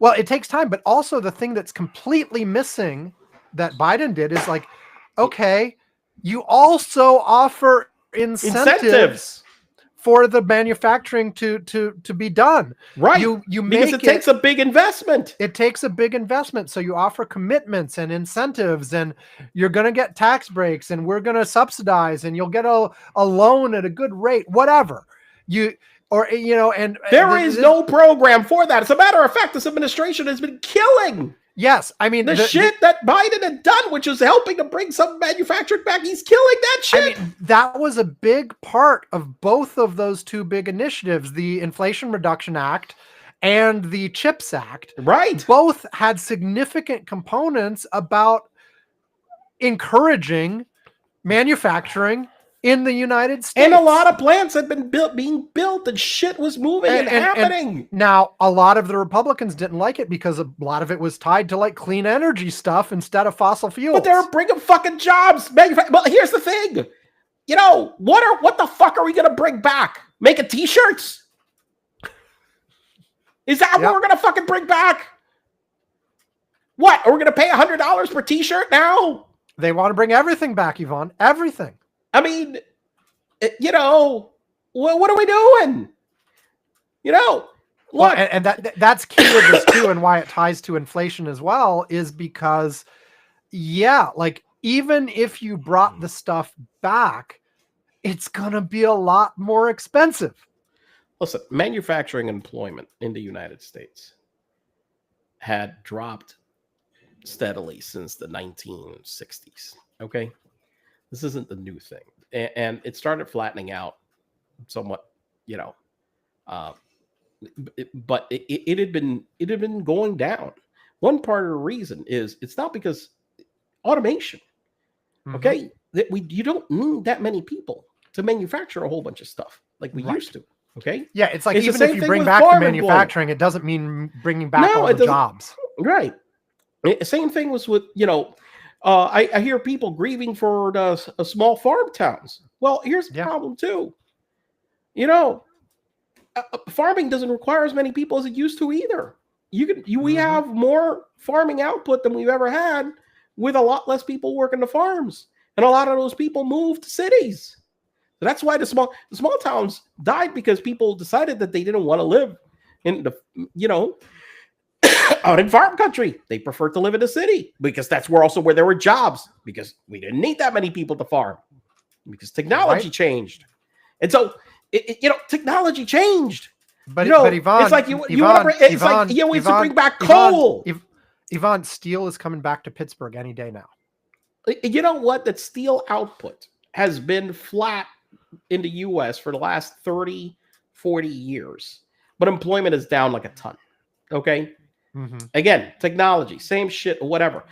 It takes time, but also the thing that's completely missing that Biden did is like, okay, you also offer incentives for the manufacturing to be done. Right. You because it takes a big investment. It takes a big investment. So you offer commitments and incentives, and you're going to get tax breaks, and we're going to subsidize, and you'll get a loan at a good rate, whatever. And there is no program for that. As a matter of fact, this administration has been killing. Yes, I mean the shit that Biden had done, which was helping to bring some manufacturing back. He's killing that shit. I mean, that was a big part of both of those two big initiatives, the Inflation Reduction Act and the CHIPS Act. Right. Both had significant components about encouraging manufacturing in the United States. And a lot of plants had been being built, and shit was moving and happening. And now, a lot of the Republicans didn't like it because a lot of it was tied to like clean energy stuff instead of fossil fuels. But they're bringing fucking jobs. Well, here's the thing. What the fuck are we going to bring back? Making t-shirts? Is that what we're going to fucking bring back? What? Are we going to pay $100 per t-shirt now? They want to bring everything back, Yvonne. Everything. I mean, what are we doing? Well, and that's key to this too, and why it ties to inflation as well, is because, like even if you brought the stuff back, it's going to be a lot more expensive. Listen, manufacturing employment in the United States had dropped steadily since the 1960s. Okay. This isn't the new thing, and it started flattening out somewhat, but it had been going down. One part of the reason is it's not because automation. Okay, you don't need that many people to manufacture a whole bunch of stuff like we used to. Okay, it's like even if you bring back the manufacturing, it doesn't mean bringing back all the jobs. Right. Same thing was with I hear people grieving for the small farm towns. Well, here's the problem too. Farming doesn't require as many people as it used to either. We have more farming output than we've ever had, with a lot less people working the farms, and a lot of those people moved to cities. So that's why the small towns died, because people decided that they didn't want to live in the out in farm country. They preferred to live in a city, because that's where there were jobs, because we didn't need that many people to farm, because technology changed. And so, technology changed. But Yvonne, it's like you used to bring back coal. Yvonne, steel is coming back to Pittsburgh any day now. You know what? That steel output has been flat in the U.S. for the last 30, 40 years. But employment is down like a ton. Okay? Again, technology, same shit, whatever.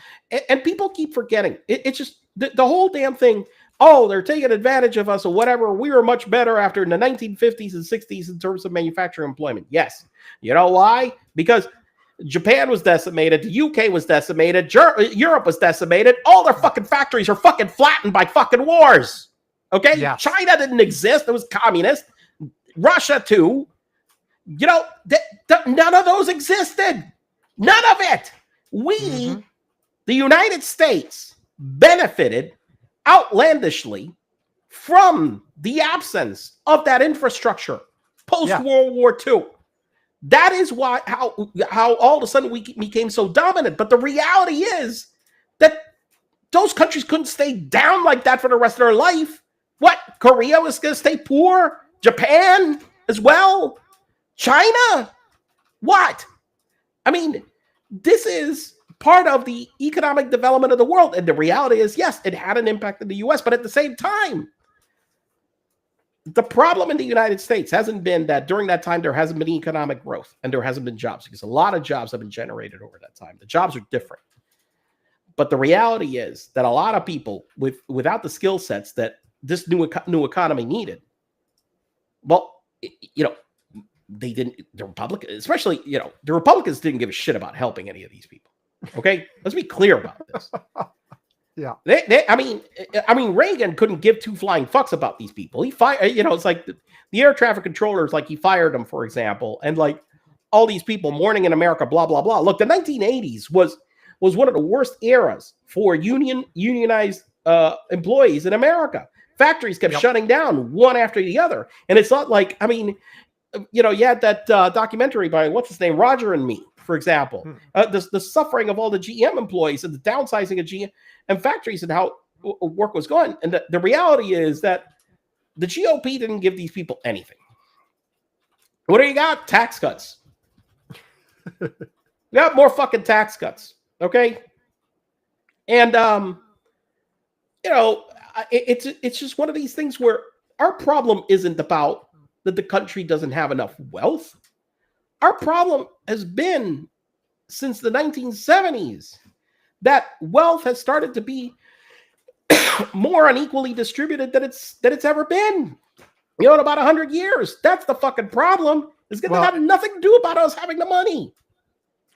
And people keep forgetting. It's just the whole damn thing. Oh, they're taking advantage of us or whatever. We were much better after in the 1950s and 60s in terms of manufacturing employment. Yes. You know why? Because Japan was decimated. The UK was decimated. Europe was decimated. All their fucking factories are fucking flattened by fucking wars. Okay? Yes. China didn't exist. It was communist. Russia, too. None of those existed. None of it. We, the United States, benefited outlandishly from the absence of that infrastructure post-World War II. That is how all of a sudden we became so dominant. But the reality is that those countries couldn't stay down like that for the rest of their life. What? Korea was going to stay poor? Japan as well? China? What? I mean, this is part of the economic development of the world. And the reality is, yes, it had an impact in the U.S., but at the same time, the problem in the United States hasn't been that during that time there hasn't been economic growth and there hasn't been jobs, because a lot of jobs have been generated over that time. The jobs are different. But the reality is that a lot of people without the skill sets that this new economy needed, well, they didn't. The Republicans, especially, the Republicans didn't give a shit about helping any of these people. Okay, let's be clear about this. I mean, Reagan couldn't give two flying fucks about these people. He fired. It's like the air traffic controllers, like he fired them, for example, and like all these people mourning in America, blah blah blah. Look, the 1980s was one of the worst eras for unionized employees in America. Factories kept shutting down one after the other. And it's not like, I mean, you had that documentary by, what's his name, Roger and Me, for example. The suffering of all the GM employees and the downsizing of GM and factories and how work was going. And the reality is that the GOP didn't give these people anything. What do you got? Tax cuts. You got more fucking tax cuts. Okay? And, it's just one of these things where our problem isn't about that the country doesn't have enough wealth. Our problem has been since the 1970s that wealth has started to be more unequally distributed than it's ever been. In about 100 years. That's the fucking problem. It's going to have nothing to do about us having the money.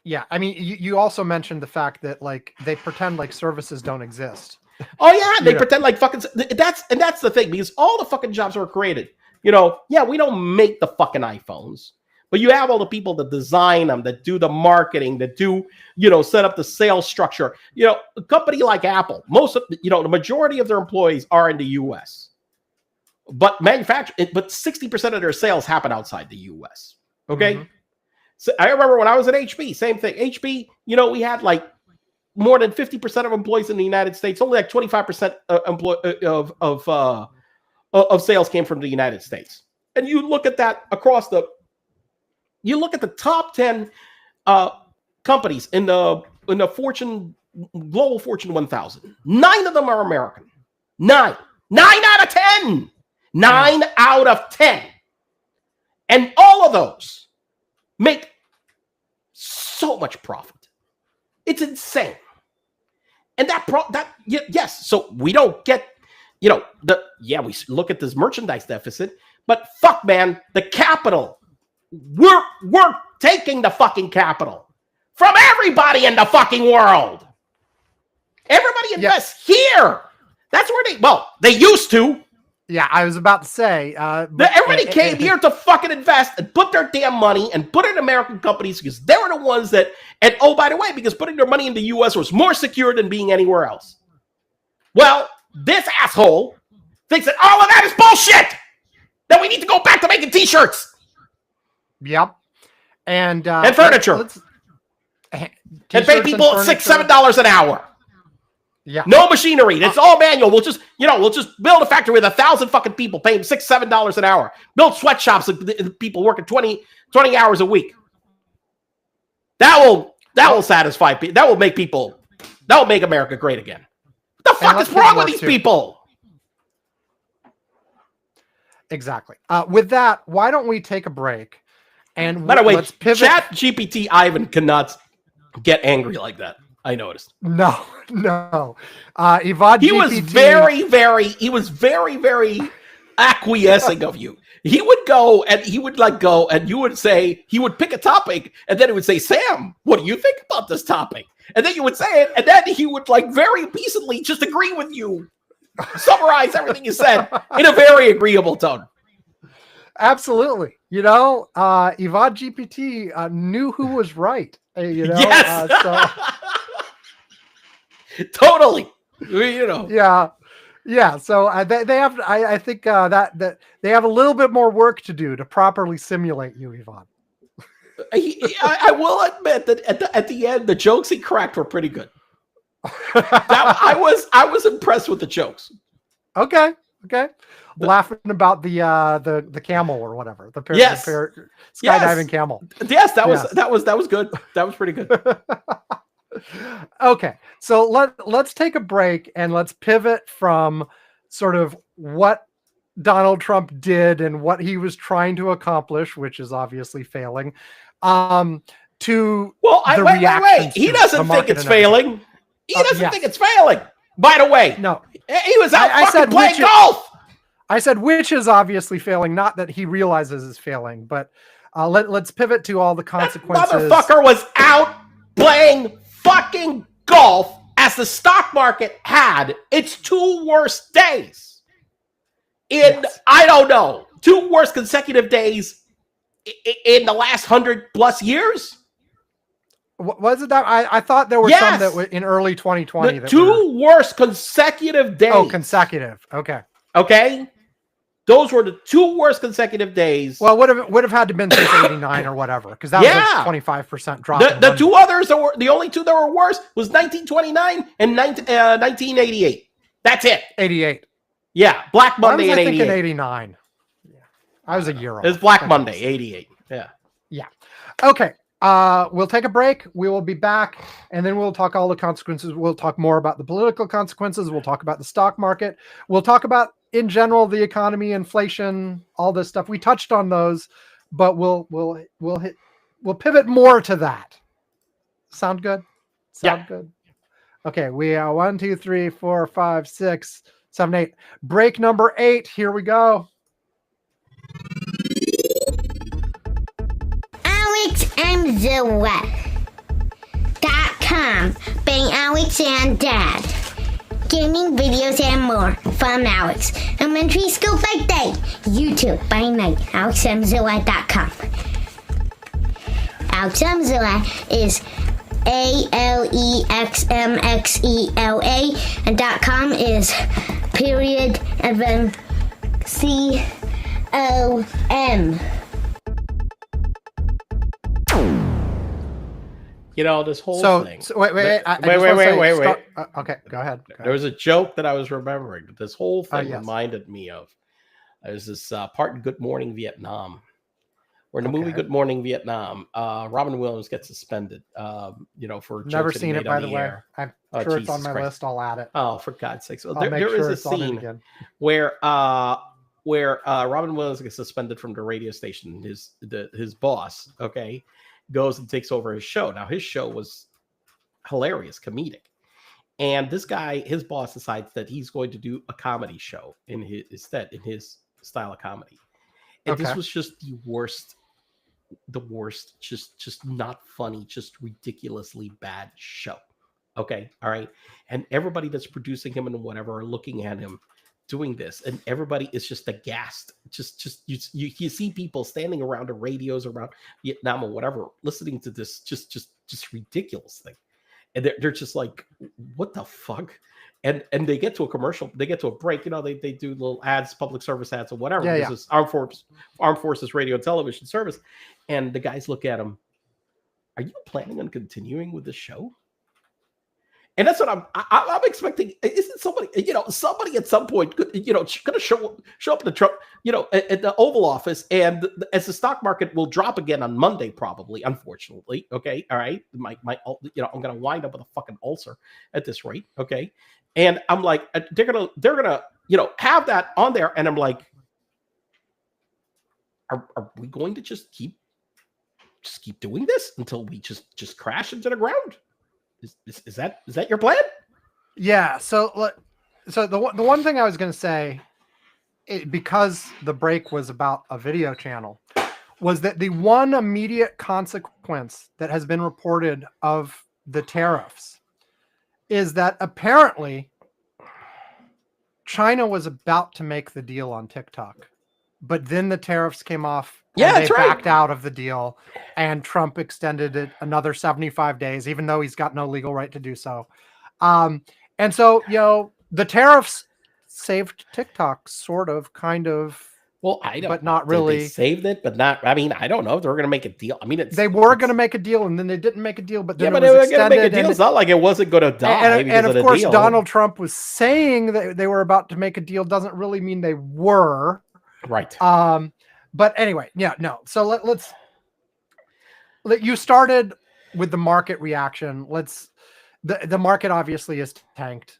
Yeah, I mean, you also mentioned the fact that like they pretend like services don't exist. Oh yeah, they pretend like fucking that's the thing, because all the fucking jobs were created. We don't make the fucking iPhones, but you have all the people that design them, that do the marketing, that do, set up the sales structure. A company like Apple, most of the majority of their employees are in the US. But but 60% of their sales happen outside the US. Okay. Mm-hmm. So I remember when I was at HP, same thing. HP, we had like more than 50% of employees in the United States. Only like 25% of sales came from the United States. And you look at that across you look at the top 10 companies in the global Fortune 1000. 9 of them are American. 9 out of 10. 9 out of 10. And all of those make so much profit. It's insane. And yes, so we don't get, we look at this merchandise deficit, but fuck, man, the capital, we're taking the fucking capital from everybody in the fucking world. Everybody invests here. That's where they used to. Yeah, I was about to say. Everybody came here to fucking invest and put their damn money and put it in American companies because they were the ones that, and oh, by the way, because putting their money in the U.S. was more secure than being anywhere else. Well, this asshole thinks that all of that is bullshit, that we need to go back to making T-shirts. Yep. And furniture. And pay people $6-7 an hour. Yeah. No machinery. It's all manual. We'll just build a factory with 1,000 fucking people paying $6-7 an hour. Build sweatshops with people working 20 hours a week. That will satisfy people. That will make America great again. What the fuck is wrong with these people? Exactly. With that, why don't we take a break? And by the way, let's pivot. Chat GPT Ivan cannot get angry like that. I noticed. No. Yvonne he GPT... was very, very acquiescing of you. He would go and you would say, he would pick a topic and then it would say, Sam, what do you think about this topic? And then you would say it and then he would very decently just agree with you. Summarize everything you said in a very agreeable tone. Absolutely. Yvonne GPT knew who was right. Yes. Totally. Yeah. So they have. I think that they have a little bit more work to do to properly simulate you, Yvonne. I will admit that at the end, the jokes he cracked were pretty good. I was impressed with the jokes. Okay. Laughing about the camel or whatever. The skydiving camel. Yes, that was good. That was pretty good. Okay, so let's take a break and let's pivot from sort of what Donald Trump did and what he was trying to accomplish, which is obviously failing, to wait. He doesn't think it's failing. He doesn't think it's failing. By the way, no, he was out playing golf. I said which is obviously failing, not that he realizes is failing, but let's pivot to all the consequences. That motherfucker was out playing fucking golf as the stock market had its 2 worst days I don't know, 2 worst consecutive days in the last 100+ years. Was it that? I thought there were some that were in early 2020. The 2 worst consecutive days. Oh, consecutive. Okay. Okay? Those were the 2 worst consecutive days. Well, would have had to been since '89 or whatever, because that was a 25% drop. The 2 others that were the only 2 that were worse was 1929 and 1988. That's it. 88. Yeah, Black Monday in 88. I think 89. Yeah. I was a year old. It's Black Monday, 88. Yeah. Yeah. Okay. We'll take a break. We will be back, and then we'll talk all the consequences. We'll talk more about the political consequences. We'll talk about the stock market. We'll talk about, in general, the economy, inflation, all this stuff. We touched on those, but we'll pivot more to that. Sound good? Sound good? Okay, we are 1, 2, 3, 4, 5, 6, 7, 8. Break number 8. Here we go. AlexandZilla.com by Alex and Dad. Gaming videos and more from Alex. Elementary school by day, YouTube by night. AlexandZilla.com. Alexandzilla is ALEXMXELA, and .com is period and then COM. You know, this whole thing. So wait. Wait. Okay, go ahead. There was a joke that I was remembering, but this whole thing yes. reminded me of. There's this part in Good Morning Vietnam, where in the movie Good Morning Vietnam, Robin Williams gets suspended. For never seen it, by the way. Air. I'm sure it's on my list. I'll add it. Oh, for God's sakes! Well, there is a scene where Robin Williams gets suspended from the radio station. His boss, goes and takes over his show. Now, his show was hilarious, comedic. And this guy, his boss, decides that he's going to do a comedy show in his style of comedy. And this was just the worst, just not funny, just ridiculously bad show. Okay, all right. And everybody that's producing him and whatever are looking at him doing this, and everybody is just aghast. You see people standing around the radios around Vietnam or whatever, listening to this just ridiculous thing, and they're just like, what the fuck? And they get to a commercial, they get to a break. They do little ads, public service ads or whatever. This is Armed Forces Radio and Television Service, and the guys look at him. Are you planning on continuing with the show? And that's what I'm expecting. Isn't somebody at some point, going to show up in the truck, at the Oval Office, and as the stock market will drop again on Monday, probably, unfortunately. Okay, all right. I'm going to wind up with a fucking ulcer at this rate. Okay, and I'm like, they're gonna have that on there, and I'm like, are we going to just keep doing this until we just crash into the ground? Is that your plan? Yeah. So the one thing I was going to say, because the break was about a video channel, was that the one immediate consequence that has been reported of the tariffs is that apparently China was about to make the deal on TikTok, but then the tariffs came off. Yeah, they backed out of the deal, and Trump extended it another 75 days, even though he's got no legal right to do so. And so, the tariffs saved TikTok, sort of, kind of. Well, I don't, but not really. They saved it, but not. I mean, I don't know if they were going to make a deal. I mean, they were going to make a deal, and then they didn't make a deal. But then they were going to make a deal. It's not like it wasn't going to die. And of course, Donald Trump was saying that they were about to make a deal. Doesn't really mean they were. Right. But anyway, no. So let's. You started with the market reaction. The market obviously is tanked.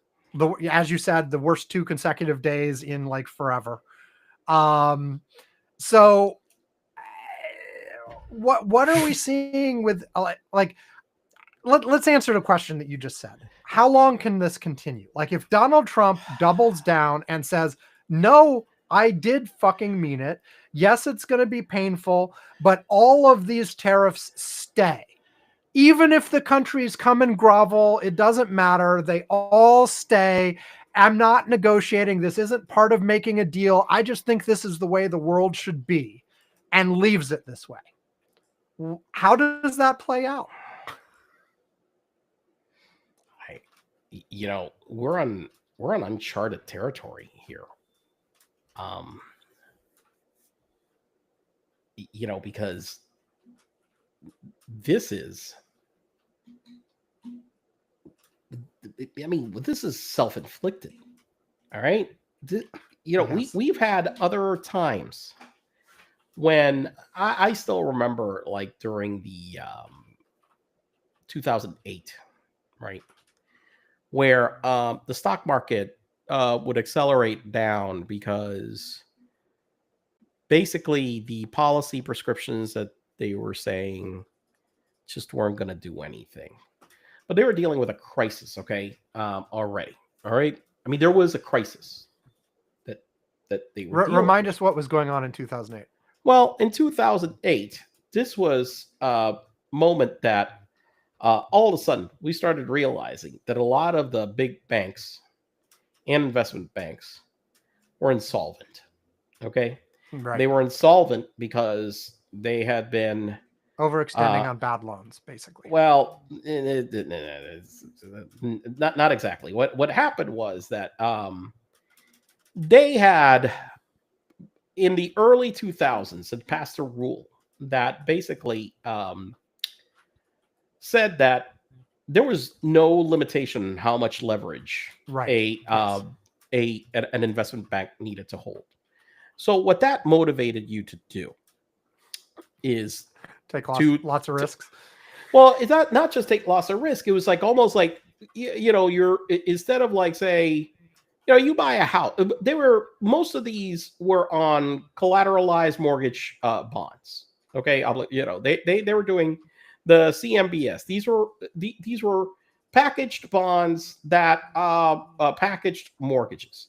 As you said, the worst 2 consecutive days in like forever. So what are we seeing with let's answer the question that you just said. How long can this continue? Like, if Donald Trump doubles down and says, no, I did fucking mean it. Yes, it's going to be painful, but all of these tariffs stay. Even if the countries come and grovel, it doesn't matter. They all stay. I'm not negotiating. This isn't part of making a deal. I just think this is the way the world should be, and leaves it this way. How does that play out? We're on uncharted territory here. Because this is, this is self-inflicted. All right. Yes. We've had other times when I still remember, like during the 2008, right, where the stock market would accelerate down because basically the policy prescriptions that they were saying just weren't going to do anything. But they were dealing with a crisis, okay, already. All right. I mean, there was a crisis that they were dealing Remind with. us what was going on in 2008. Well, in 2008, this was a moment that all of a sudden we started realizing that a lot of the big banks and investment banks were insolvent. Okay. Right. They were insolvent because they had been overextending on bad loans, basically. Well, not exactly. What happened was that they had, in the early 2000s, had passed a rule that basically said that there was no limitation on how much leverage an investment bank needed to hold. So what that motivated you to do is take lots of risks. Well, it's not just take lots of risk. It was like almost like, you're, instead of like, say, you buy a house. Most of these were on collateralized mortgage bonds. Okay. They were doing the CMBS. These were packaged bonds that packaged mortgages.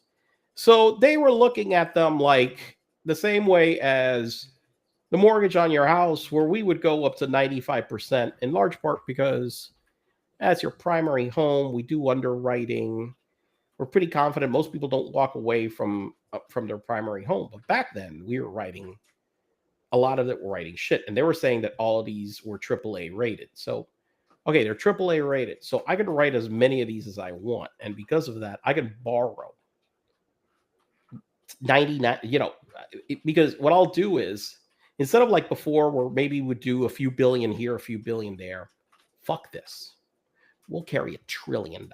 So they were looking at them like the same way as the mortgage on your house, where we would go up to 95%, in large part because as your primary home, we do underwriting. We're pretty confident most people don't walk away from their primary home. But back then, we were writing, a lot of it were writing shit. And they were saying that all of these were AAA rated. So, okay, they're AAA rated. So I could write as many of these as I want. And because of that, I can borrow 99, because what I'll do is, instead of like before where maybe we'd do a few billion here, a few billion there, fuck this. We'll carry $1 trillion.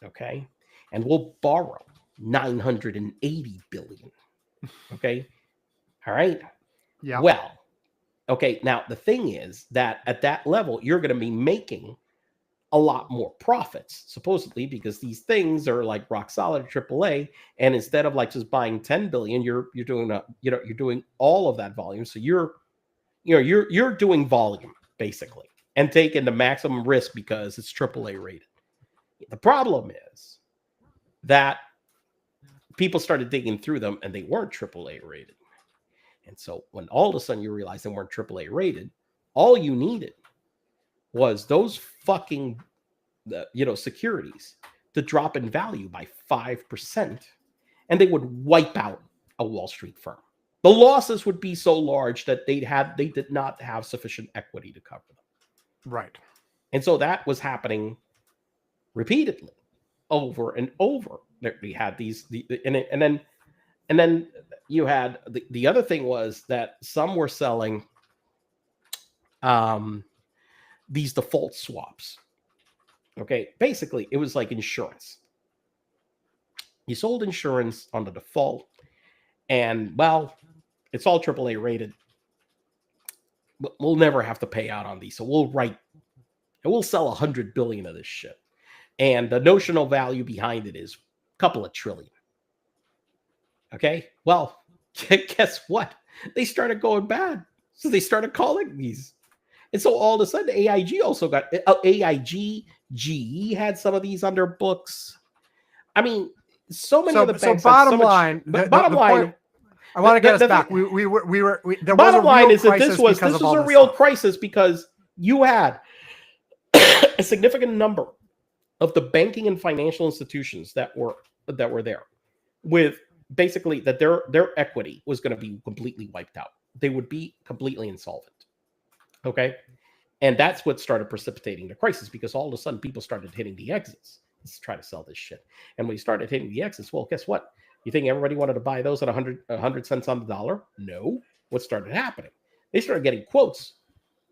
Okay. And we'll borrow 980 billion. Okay. All right. Yeah. Well, okay. Now the thing is that at that level, you're going to be making a lot more profits, supposedly, because these things are like rock solid AAA. And instead of like just buying 10 billion, you're doing you're doing all of that volume. So you're doing volume basically and taking the maximum risk because it's AAA rated. The problem is that people started digging through them and they weren't AAA rated. And so when all of a sudden you realize they weren't AAA rated, all you needed was those fucking securities to drop in value by 5%, and they would wipe out a Wall Street firm. The losses would be so large that they did not have sufficient equity to cover them. Right. And so that was happening repeatedly, over and over. We had and then you had the other thing was that some were selling these default swaps. Okay, basically it was like insurance. You sold insurance on the default, and well, it's all AAA rated. We'll never have to pay out on these, so we'll sell 100 billion of this shit, and the notional value behind it is a couple of trillion. Okay, well, guess what? They started going bad, so they started calling these. And so all of a sudden, AIG also got AIG, GE had some of these on their books. I mean, so many of the banks. So bottom line, I want to get us back. There bottom line is that this was a real crisis because you had a significant number of the banking and financial institutions that were there, with basically that their equity was going to be completely wiped out. They would be completely insolvent. Okay. And that's what started precipitating the crisis, because all of a sudden people started hitting the exits to try to sell this shit. And when you started hitting the exits, well, guess what? You think everybody wanted to buy those at 100 cents on the dollar? No. What started happening? They started getting quotes.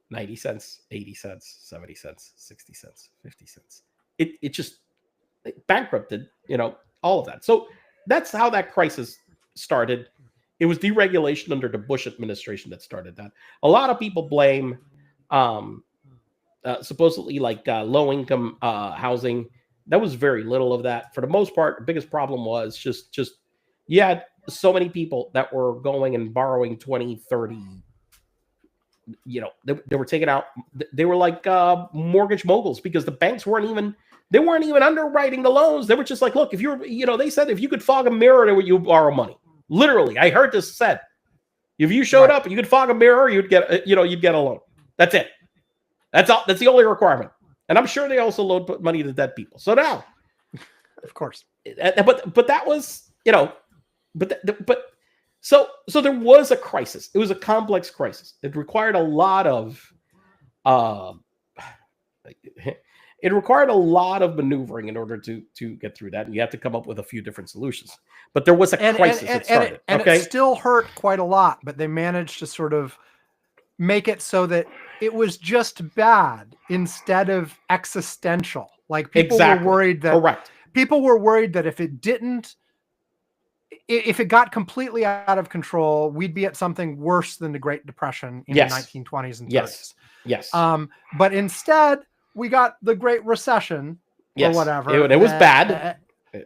90 cents, 80 cents, 70 cents, 60 cents, 50 cents. It just bankrupted, all of that. So that's how that crisis started. It was deregulation under the Bush administration that started that. A lot of people blame supposedly low-income housing. That was very little of that. For the most part, the biggest problem was just you had so many people that were going and borrowing 20, 30. They were taking out. They were like mortgage moguls because the banks weren't even underwriting the loans. They were just like, look, if you're, they said if you could fog a mirror, you borrow money. Literally, I heard this said. If you showed up and you could fog a mirror, you'd get a loan. That's it. That's all. That's the only requirement. And I'm sure they also load money to dead people. So now, of course, but that was, so there was a crisis. It was a complex crisis. It required a lot of, maneuvering in order to get through that. And you have to come up with a few different solutions. But there was a crisis that started. And it still hurt quite a lot, but they managed to sort of make it so that it was just bad instead of existential. Like people were worried that if it got completely out of control, we'd be at something worse than the Great Depression in the 1920s and 30s. Yes. But instead, we got the Great Recession or whatever. It was bad.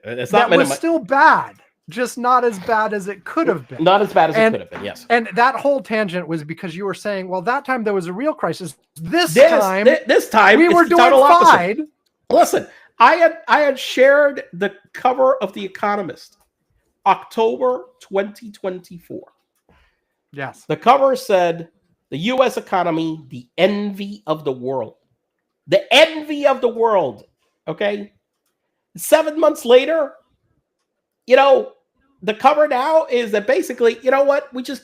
That was still bad. Just not as bad as it could have been. Not as bad as it could have been, yes. And that whole tangent was because you were saying, well, that time there was a real crisis. This time we were doing fine. Listen, I had shared the cover of The Economist, October 2024. Yes. The cover said, the U.S. economy, the envy of the world. The envy of the world. Okay? 7 months later, the cover now is that basically, you know what? We just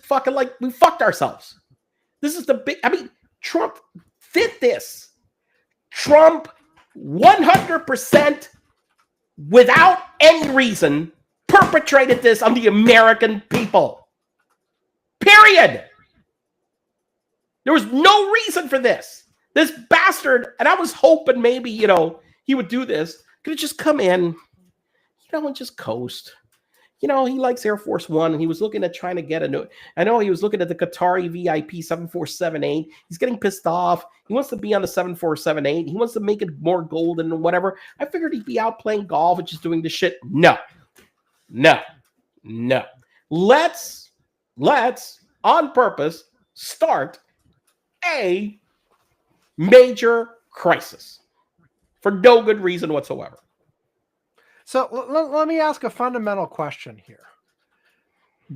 we fucked ourselves. This is the big, Trump did this. Trump 100% without any reason perpetrated this on the American people. Period. There was no reason for this. This bastard, and I was hoping maybe, he would do this. Could have just come in, and just coast. He likes Air Force One, and he was looking at trying to get a new. I know he was looking at the Qatari VIP 7478. He's getting pissed off. He wants to be on the 7478. He wants to make it more golden and whatever. I figured he'd be out playing golf and just doing this shit. No. Let's on purpose start a major crisis for no good reason whatsoever. So let me ask a fundamental question here.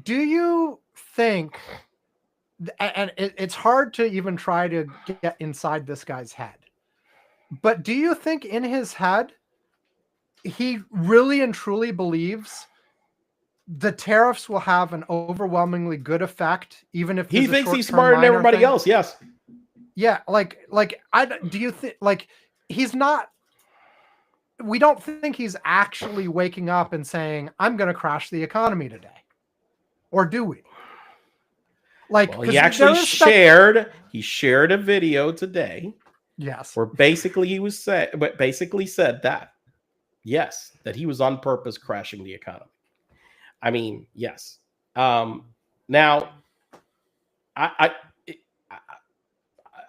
Do you think, and it's hard to even try to get inside this guy's head, but do you think in his head, he really and truly believes the tariffs will have an overwhelmingly good effect, even if he thinks he's smarter than everybody else? Yes. Yeah. Do you think he's not? We don't think he's actually waking up and saying, I'm going to crash the economy today. Or do we? He actually shared a video today. Yes. Where basically said that. Yes, that he was on purpose crashing the economy. Yes. Now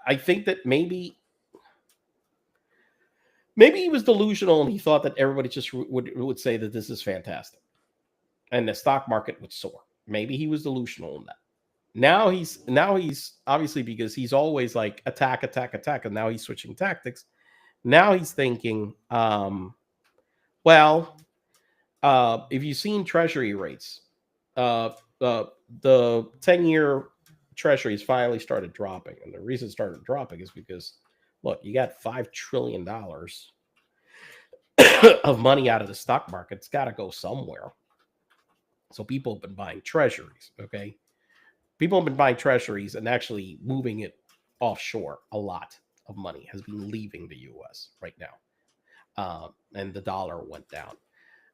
I think that maybe he was delusional and he thought that everybody just would say that this is fantastic and the stock market would soar. Maybe he was delusional in that. Now he's obviously, because he's always like attack, and now he's switching tactics. Now he's thinking, if you've seen treasury rates, the 10-year treasuries finally started dropping. And the reason it started dropping is because, look, you got $5 trillion of money out of the stock market. It's got to go somewhere. So people have been buying treasuries, okay? People have been buying treasuries and actually moving it offshore. A lot of money has been leaving the U.S. right now. And the dollar went down.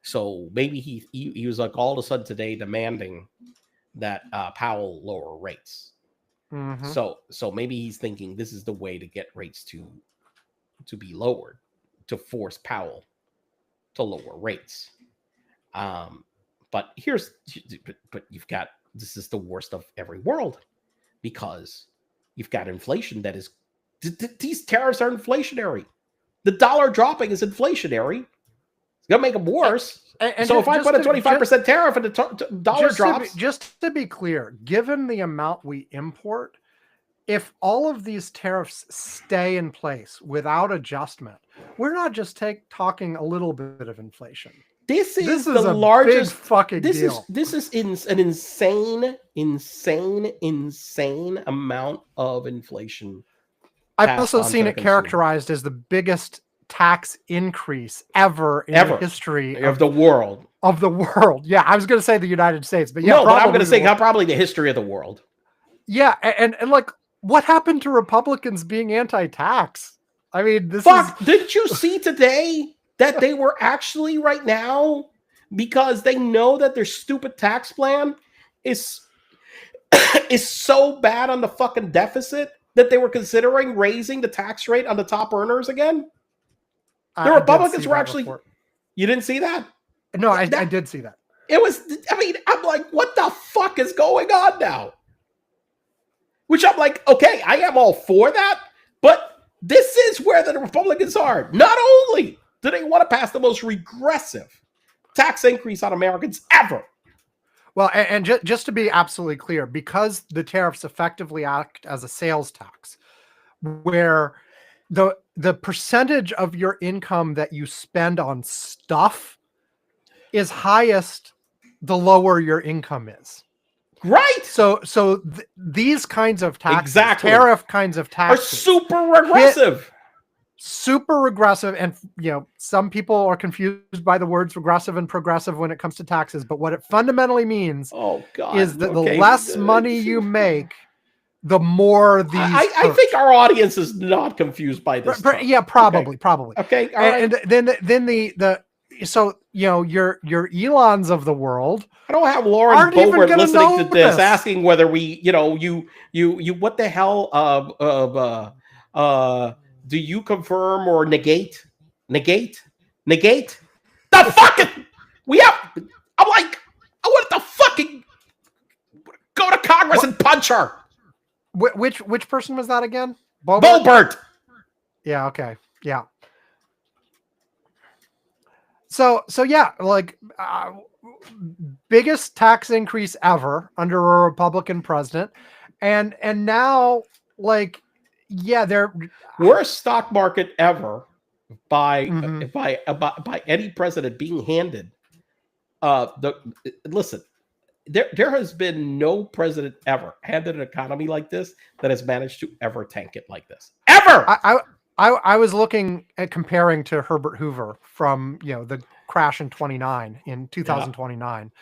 So maybe he was like all of a sudden today demanding that Powell lower rates. Mm-hmm. So maybe he's thinking this is the way to get rates to be lowered, to force Powell to lower rates. But you've got, this is the worst of every world, because you've got inflation that is, these tariffs are inflationary. The dollar dropping is inflationary. It's gonna make them worse. And so if I put a 25% tariff and the dollar drops, just to be clear, given the amount we import, if all of these tariffs stay in place without adjustment, we're not just talking a little bit of inflation. This is the largest big fucking deal. This is an insane amount of inflation. I've also seen it characterized as the biggest tax increase ever in the history of the world. Of the world. Yeah, I was going to say the United States, but yeah, no, but I'm going to say probably the history of the world. Yeah, and like, what happened to Republicans being anti-tax? I mean, didn't you see today that they were actually right now, because they know that their stupid tax plan is so bad on the fucking deficit that they were considering raising the tax rate on the top earners again? The Republicans were actually... Report. You didn't see that? No, I did see that. It was... I mean, I'm like, what the fuck is going on now? Which I'm like, okay, I am all for that, but this is where the Republicans are. Not only do they want to pass the most regressive tax increase on Americans ever. Well, and just to be absolutely clear, because the tariffs effectively act as a sales tax, where the percentage of your income that you spend on stuff is highest the lower your income is. Right. So these kinds of taxes, tariff kinds of taxes, are super regressive. Super regressive, and some people are confused by the words regressive and progressive when it comes to taxes, but what it fundamentally means is that the less money you make, the more these I think our audience is not confused by this. Yeah, probably. Okay. All right. And then the so your Elons of the world. I don't have Lauren Boebert listening to this, asking whether we, you what the hell do you confirm or negate? The fucking we have. I'm like, I want to fucking go to Congress and punch her. Which person was that again? Boebert. Yeah. Okay. Yeah. So yeah, like biggest tax increase ever under a Republican president, and now like. Yeah, they're worst stock market ever by any president being handed. Listen, there has been no president ever handed an economy like this that has managed to ever tank it like this. Ever. I was looking at comparing to Herbert Hoover from the crash in 2029.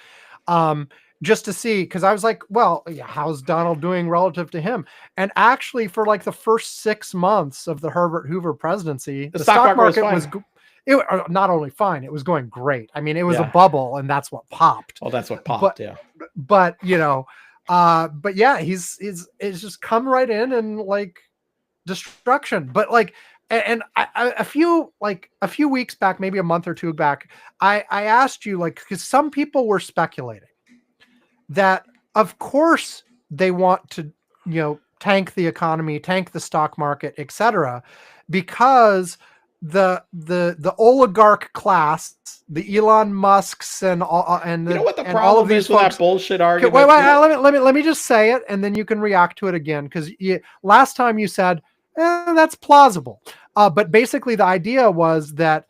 Just to see, because I was like, well, how's Donald doing relative to him? And actually, for like the first 6 months of the Herbert Hoover presidency, the stock market was not only fine, it was going great. I mean, it was a bubble, and that's what popped. Oh, that's what popped. But yeah, he's just come right in and like destruction. But like, and a few weeks back, maybe a month or two back, I asked you, like, because some people were speculating that of course they want to, tank the economy, tank the stock market, etc., because the oligarch class, the Elon Musks and all, and what the problem is with that bullshit argument? Wait, let me just say it, and then you can react to it again, because last time you said that's plausible, but basically the idea was that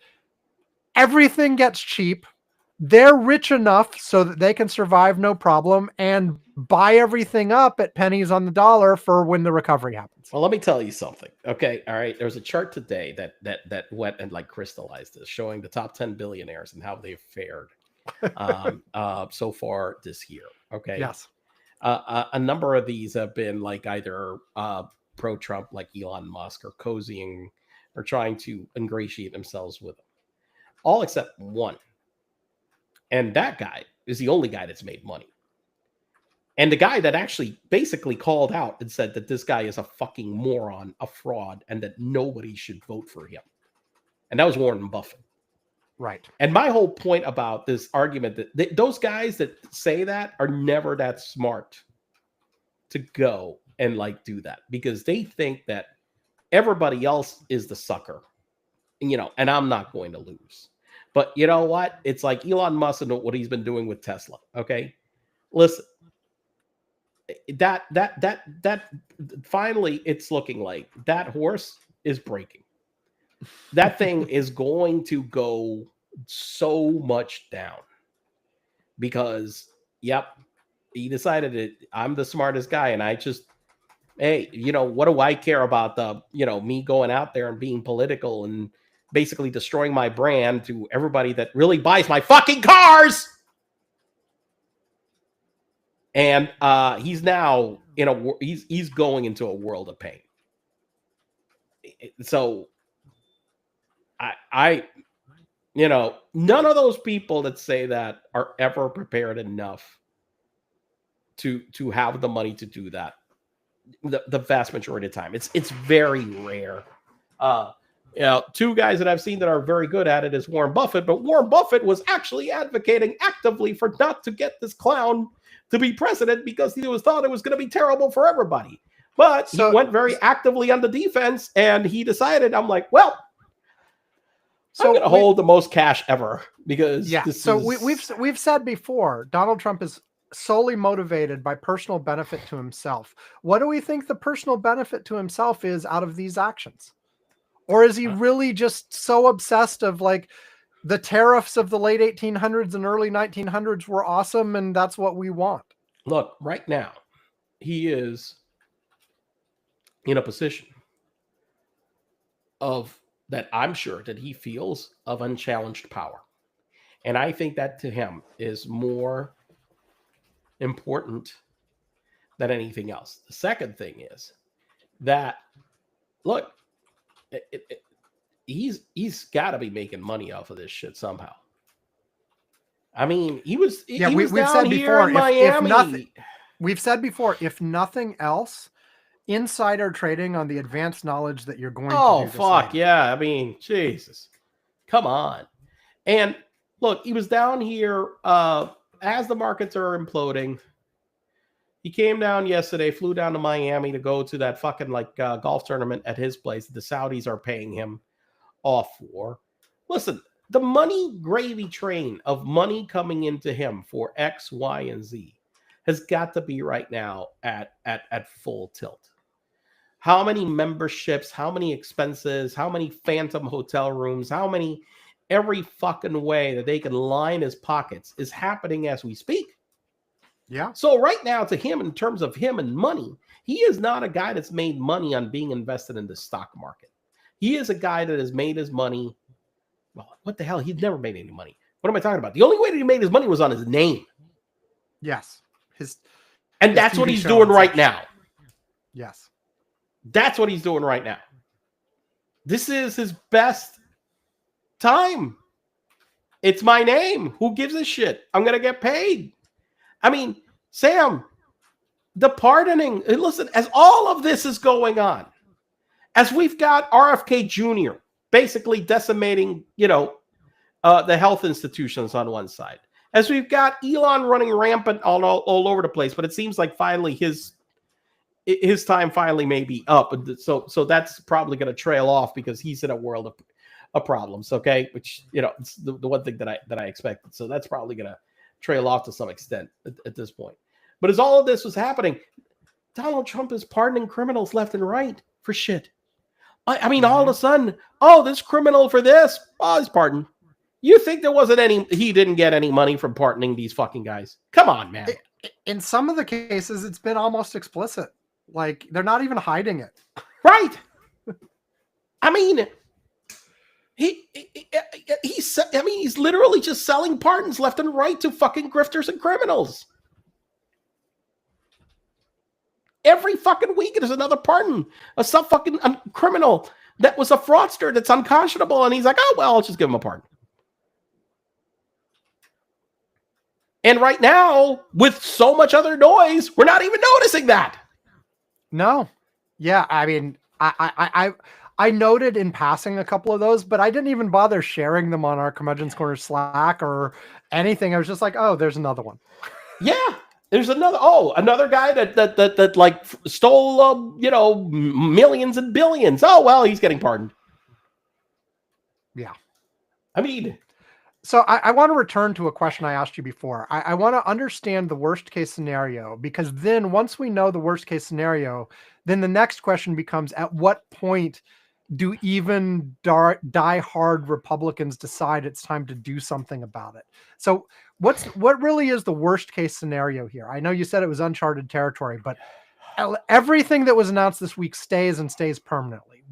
everything gets cheap. They're rich enough so that they can survive no problem and buy everything up at pennies on the dollar for when the recovery happens. Well, let me tell you something. Okay. All right. There's a chart today that went and like crystallized this, showing the top 10 billionaires and how they've fared so far this year. Okay. Yes. A number of these have been like either pro-Trump, like Elon Musk, or cozying or trying to ingratiate themselves with them. All except one. And that guy is the only guy that's made money. And the guy that actually basically called out and said that this guy is a fucking moron, a fraud, and that nobody should vote for him. And that was Warren Buffett. Right. And my whole point about this argument that those guys that say that are never that smart to go and like do that, because they think that everybody else is the sucker, and I'm not going to lose. But you know what? It's like Elon Musk and what he's been doing with Tesla. Okay, listen, that finally, it's looking like that horse is breaking. That thing is going to go so much down because, yep, he decided that I'm the smartest guy, and I just, hey, what do I care about me going out there and being political and basically destroying my brand to everybody that really buys my fucking cars? And he's now he's going into a world of pain. So I none of those people that say that are ever prepared enough to have the money to do that. The vast majority of the time, it's very rare. Two guys that I've seen that are very good at it is Warren Buffett, but Warren Buffett was actually advocating actively for not to get this clown to be president because he thought it was going to be terrible for everybody. But he went very actively on the defense, and he decided, I'm like, well, I'm going to hold the most cash ever because we've said before, Donald Trump is solely motivated by personal benefit to himself. What do we think the personal benefit to himself is out of these actions? Or is he really just so obsessed of like the tariffs of the late 1800s and early 1900s were awesome and that's what we want? Look, right now, he is in a position of that I'm sure that he feels of unchallenged power. And I think that to him is more important than anything else. The second thing is that, look, he's got to be making money off of this shit somehow. I mean, we've said before, we've said before, if nothing else, insider trading on the advanced knowledge that you're going to do. Oh, fuck yeah. I mean, Jesus. Come on. And look, he was down here as the markets are imploding. He came down yesterday, flew down to Miami to go to that fucking golf tournament at his place that the Saudis are paying him off for. Listen, the money gravy train of money coming into him for X, Y, and Z has got to be right now at full tilt. How many memberships, how many expenses, how many phantom hotel rooms, how many every fucking way that they can line his pockets is happening as we speak. Yeah. So right now, to him, in terms of him and money, he is not a guy that's made money on being invested in the stock market. He is a guy that has made his money. Well, what the hell? He's never made any money. What am I talking about? The only way that he made his money was on his name. Yes. And that's what he's doing right now. Yes. That's what he's doing right now. This is his best time. It's my name. Who gives a shit? I'm going to get paid. I mean, Sam, the pardoning, listen, as all of this is going on, as we've got RFK Jr. basically decimating, the health institutions on one side, as we've got Elon running rampant all over the place, but it seems like finally his time finally may be up. So that's probably going to trail off because he's in a world of problems, okay? Which, it's the one thing that I expected. So that's probably going to trail off to some extent at this point. But as all of this was happening, Donald Trump is pardoning criminals left and right for shit. I mean, all of a sudden, this criminal for this, he's pardoned. You think he didn't get any money from pardoning these fucking guys? Come on, man. In some of the cases, it's been almost explicit. Like, they're not even hiding it. Right. I mean, he's literally just selling pardons left and right to fucking grifters and criminals. Every fucking week, there's another pardon of some fucking criminal that was a fraudster that's unconscionable, and he's like, oh, well, I'll just give him a pardon. And right now, with so much other noise, we're not even noticing that. No. Yeah, I mean, I noted in passing a couple of those, but I didn't even bother sharing them on our Curmudgeon's Corner Slack or anything. I was just like, oh, there's another one. Yeah. There's another guy that like stole, millions and billions. Oh, well, he's getting pardoned. Yeah. I mean, so I want to return to a question I asked you before. I want to understand the worst case scenario, because then once we know the worst case scenario, then the next question becomes, at what point do even die-hard Republicans decide it's time to do something about it? So what really is the worst case scenario here? I know you said it was uncharted territory, but everything that was announced this week stays permanently.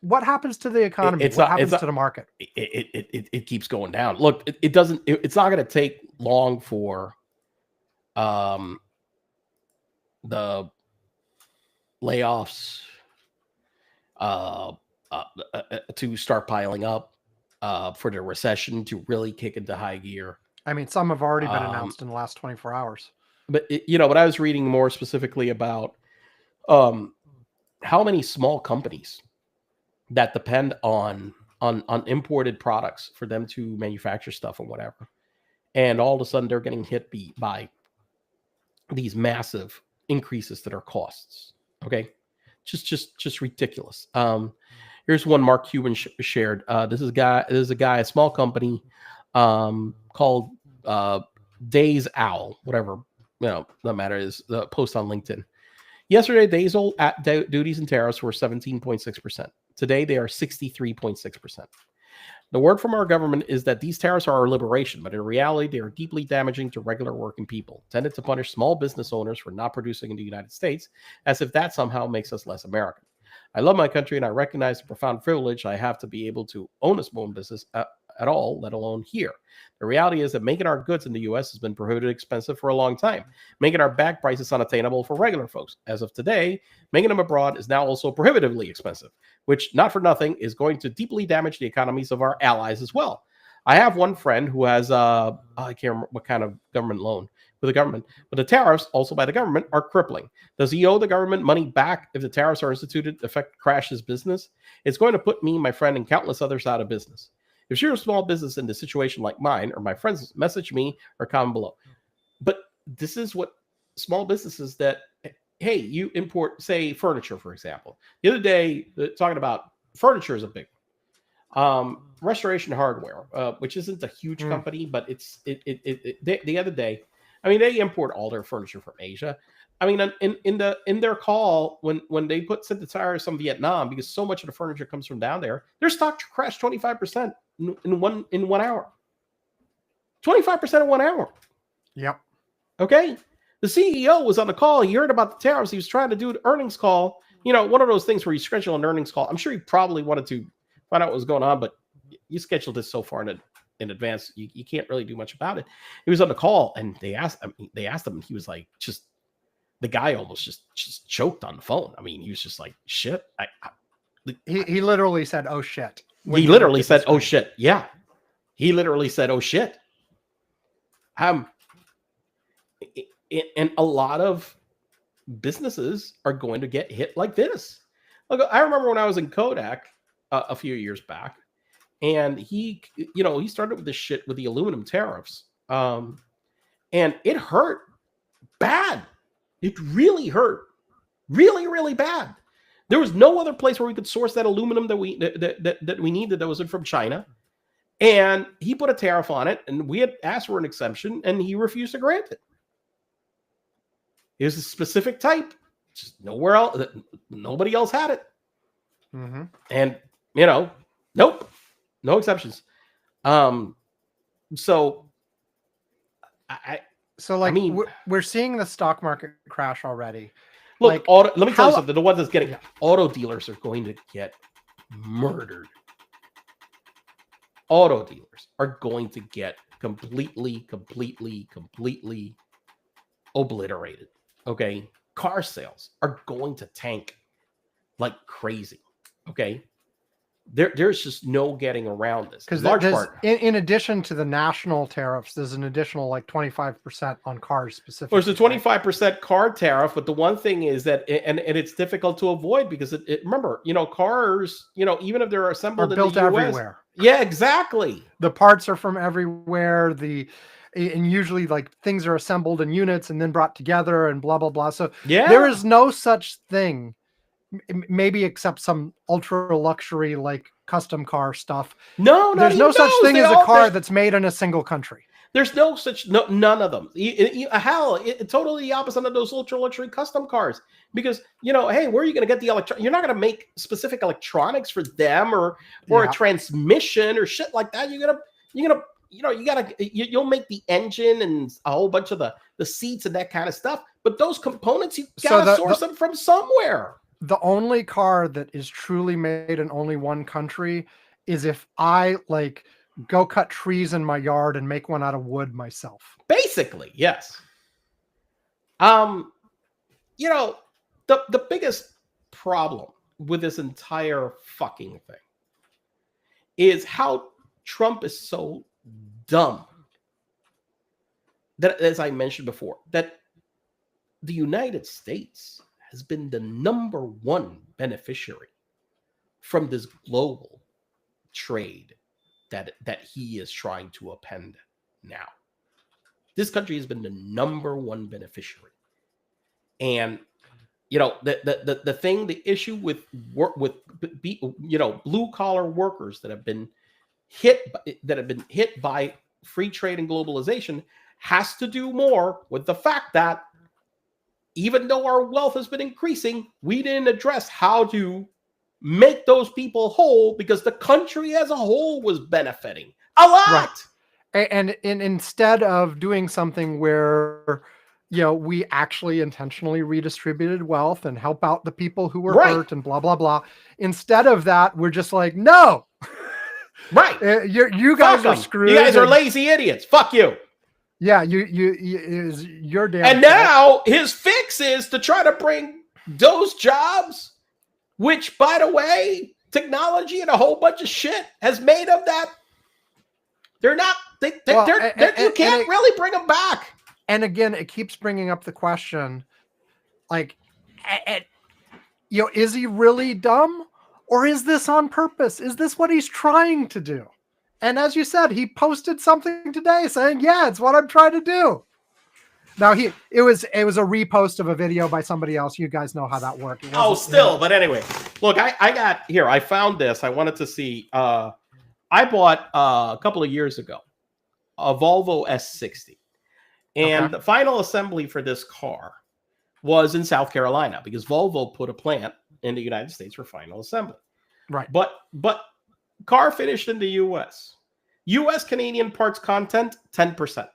What happens to the economy? What happens to the market? It keeps going down. Look, it's not going to take long for the layoffs to start piling up, for the recession to really kick into high gear. I mean, some have already been announced in the last 24 hours. But but I was reading more specifically about how many small companies that depend on imported products for them to manufacture stuff or whatever, and all of a sudden they're getting hit by these massive increases to their costs. Okay, just ridiculous. Here's one Mark Cuban shared. This is a guy, a small company called Days Owl, whatever. No matter, is the post on LinkedIn. Yesterday, days old duties and tariffs were 17.6%. Today, they are 63.6%. The word from our government is that these tariffs are our liberation, but in reality, they are deeply damaging to regular working people, tended to punish small business owners for not producing in the United States, as if that somehow makes us less American. I love my country, and I recognize the profound privilege I have to be able to own a small business at all, let alone here. The reality is that making our goods in the U.S. has been prohibitively expensive for a long time, making our bag prices unattainable for regular folks. As of today, making them abroad is now also prohibitively expensive, which, not for nothing, is going to deeply damage the economies of our allies as well. I have one friend who has, I can't remember what kind of government loan with the government, but the tariffs, also by the government, are crippling. Does he owe the government money back if the tariffs are instituted to crash his business? It's going to put me, my friend, and countless others out of business. If you're a small business in a situation like mine or my friends, message me or comment below. But this is what small businesses that, hey, you import, say, furniture, for example. The other day, talking about furniture is a big one. Restoration Hardware, which isn't a huge company, but the other day, I mean, they import all their furniture from Asia. I mean, in their call, when they sent the tires from Vietnam, because so much of the furniture comes from down there, their stock crashed 25% in 1 hour. 25% in 1 hour. Yep. Okay. The CEO was on the call. He heard about the tariffs. He was trying to do an earnings call. One of those things where you schedule an earnings call. I'm sure he probably wanted to find out what was going on, but you scheduled this so far in advance, you can't really do much about it. He was on the call, and they asked him, and he was like, the guy almost just choked on the phone. I mean, he was just like, shit. He literally said, oh, shit. He literally said, oh, shit. Yeah. He literally said, oh, shit. And a lot of businesses are going to get hit like this. Look, I remember when I was in Kodak a few years back, and he started with this shit with the aluminum tariffs. And it hurt bad. It really hurt. Really, really bad. There was no other place where we could source that aluminum that we needed that wasn't from China. And he put a tariff on it, and we had asked for an exemption, and he refused to grant it. It was a specific type. Just nowhere else. Nobody else had it. Mm-hmm. And, nope. No exceptions. So we're seeing the stock market crash already. Look, let me tell you something. The ones that's getting auto dealers are going to get murdered. Auto dealers are going to get completely obliterated. Okay. Car sales are going to tank like crazy. Okay. There's just no getting around this. Because part, in addition to the national tariffs, there's an additional like 25% on cars specifically. There's a 25% car tariff, but the one thing is that, and it's difficult to avoid because remember, cars, even if they're assembled are built in the US, everywhere. Yeah, exactly. The parts are from everywhere. And usually like things are assembled in units and then brought together and blah, blah, blah. So there is no such thing, maybe except some ultra luxury like custom car stuff. No, there's no such thing as a car that's made in a single country. There's none of them. Hell, totally the opposite of those ultra luxury custom cars. Because hey, where are you going to get the You're not going to make specific electronics for them or a transmission or shit like that. You'll make the engine and a whole bunch of the seats and that kind of stuff. But those components, you gotta source them from somewhere. The only car that is truly made in only one country is if I like go cut trees in my yard and make one out of wood myself. Basically, yes. The biggest problem with this entire fucking thing is how Trump is so dumb that, as I mentioned before, that the United States has been the number one beneficiary from this global trade that he is trying to append now. This country has been the number one beneficiary. And the issue with blue collar workers that have been hit by free trade and globalization has to do more with the fact that even though our wealth has been increasing, we didn't address how to make those people whole because the country as a whole was benefiting a lot. Right. And instead of doing something where we actually intentionally redistributed wealth and help out the people who were hurt and blah, blah, blah. Instead of that, we're just like, no. Right. You guys are screwed. You guys are lazy idiots. Fuck you. Yeah, you're damn. And now his fix is to try to bring those jobs, which, by the way, technology and a whole bunch of shit has made of that. They're not. You can't really bring them back. And again, it keeps bringing up the question, like, is he really dumb, or is this on purpose? Is this what he's trying to do? And as you said, he posted something today saying, "Yeah, it's what I'm trying to do." Now it was a repost of a video by somebody else. You guys know how that worked. But anyway, look, I found this. I wanted to see. I bought a couple of years ago a Volvo S60. And the final assembly for this car was in South Carolina because Volvo put a plant in the United States for final assembly. Right. But car finished in the U.S. U.S. Canadian parts content, 10%.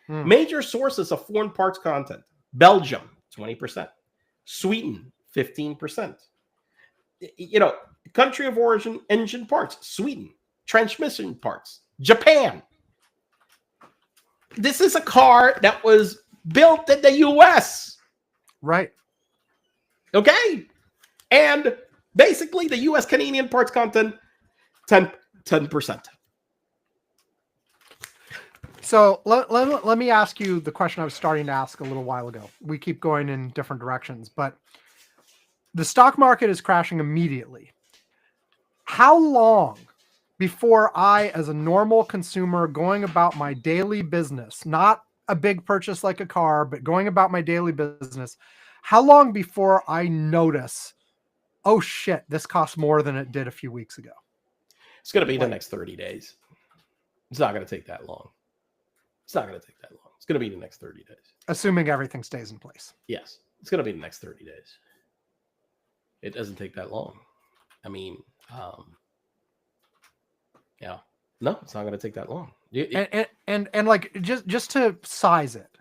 Major sources of foreign parts content: Belgium, 20%. Sweden, 15%. Country of origin engine parts: Sweden. Transmission parts: Japan. This is a car that was built in the U.S. Right. Okay. And basically the U.S. Canadian parts content, 10%. So let me ask you the question I was starting to ask a little while ago. We keep going in different directions, but the stock market is crashing immediately. How long before I, as a normal consumer going about my daily business, not a big purchase like a car, but going about my daily business, how long before I notice, oh shit, this costs more than it did a few weeks ago? It's going to be the next 30 days. It's not going to take that long. It's going to be the next 30 days. Assuming everything stays in place. Yes. It's going to be the next 30 days. It doesn't take that long. I mean, yeah, no, it's not going to take that long. And like, just to size it,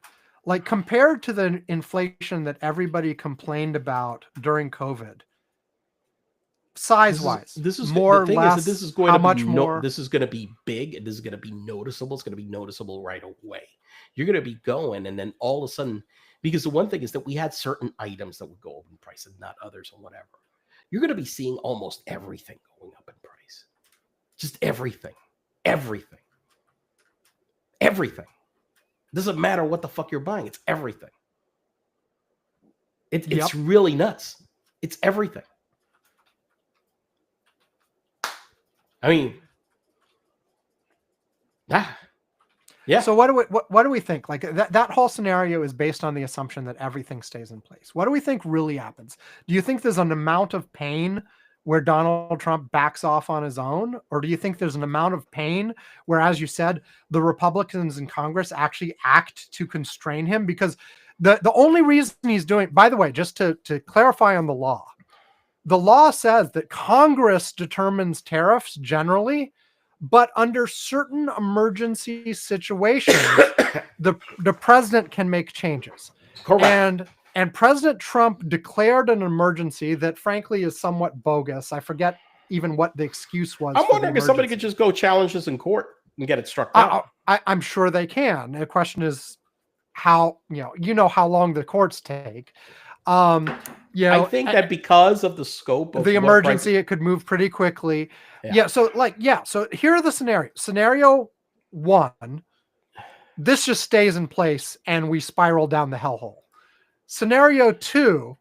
like compared to the inflation that everybody complained about during COVID, size-wise, this is more or less. This is going how to much be more? This is going to be big, and this is going to be noticeable. It's going to be noticeable right away. You're going to be going, and then all of a sudden, because the one thing is that we had certain items that would go up in price and not others or whatever. You're going to be seeing almost everything going up in price. Just everything. Everything. Everything. Doesn't matter what the fuck you're buying. It's everything. It's really nuts. It's everything. I mean, yeah. So what do we think? Like that whole scenario is based on the assumption that everything stays in place. What do we think really happens? Do you think there's an amount of pain where Donald Trump backs off on his own? Or do you think there's an amount of pain where, as you said, the Republicans in Congress actually act to constrain him? Because the only reason he's doing, by the way, just to clarify on the law says that Congress determines tariffs generally, but under certain emergency situations, the president can make changes. Correct. And President Trump declared an emergency that, frankly, is somewhat bogus. I forget even what the excuse was. I'm wondering if somebody could just go challenge this in court and get it struck down. I'm sure they can. The question is how, how long the courts take. I think that because of the scope of the emergency, it could move pretty quickly. So here are the scenarios. Scenario 1, this just stays in place and we spiral down the hellhole. Scenario 2,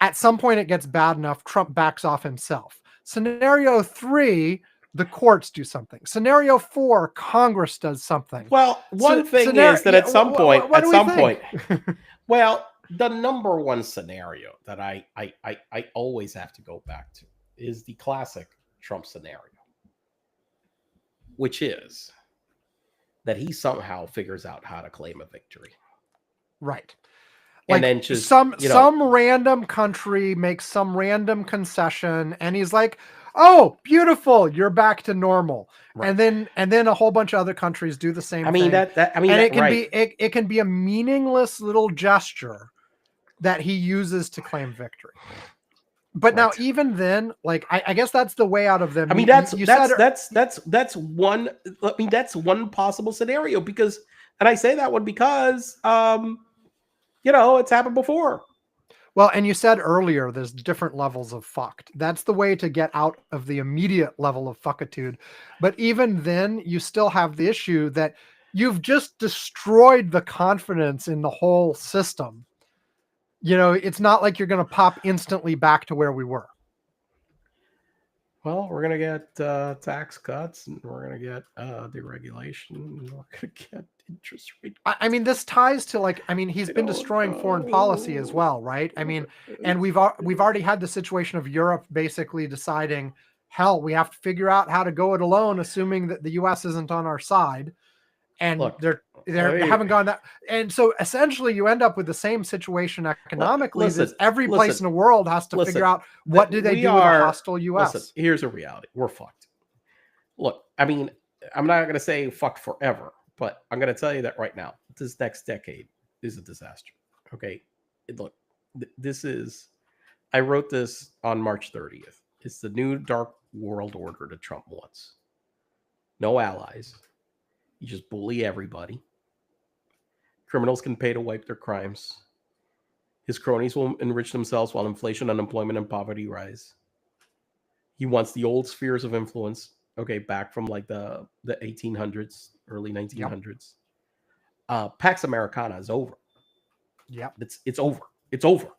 at some point it gets bad enough, Trump backs off himself. Scenario 3, the courts do something. Scenario 4, Congress does something. Well, one thing is that at some point, well, the number one scenario that I always have to go back to is the classic Trump scenario, which is that he somehow figures out how to claim a victory. Right. And then just some random country makes some random concession and he's like, oh, beautiful, you're back to normal. Right. And then a whole bunch of other countries do the same thing. It can be a meaningless little gesture that he uses to claim victory. But now, even then, like I guess that's the way out of them. I mean, that's one possible scenario because, and I say that one because, it's happened before. Well, and you said earlier, there's different levels of fucked. That's the way to get out of the immediate level of fuckitude. But even then, you still have the issue that you've just destroyed the confidence in the whole system. It's not like you're going to pop instantly back to where we were. Well, we're going to get tax cuts, and we're going to get deregulation, and we're going to get interest rate. I mean, this ties to he's been destroying foreign policy as well, right? I mean, and we've already had the situation of Europe basically deciding, hell, we have to figure out how to go it alone, assuming that the U.S. isn't on our side. And they haven't gone that. And so essentially you end up with the same situation economically. Every place in the world has to figure out what do they do with a hostile U.S. Listen, here's a reality. We're fucked. Look, I mean, I'm not going to say fucked forever, but I'm going to tell you that right now, this next decade is a disaster. Okay. Look, I wrote this on March 30th. It's the new dark world order that Trump wants. No allies. You just bully everybody. Criminals can pay to wipe their crimes. His cronies will enrich themselves while inflation, unemployment, and poverty rise. He wants the old spheres of influence, back from like the 1800s, early 1900s. Yep. Pax Americana is over. Yeah, it's over. It's over.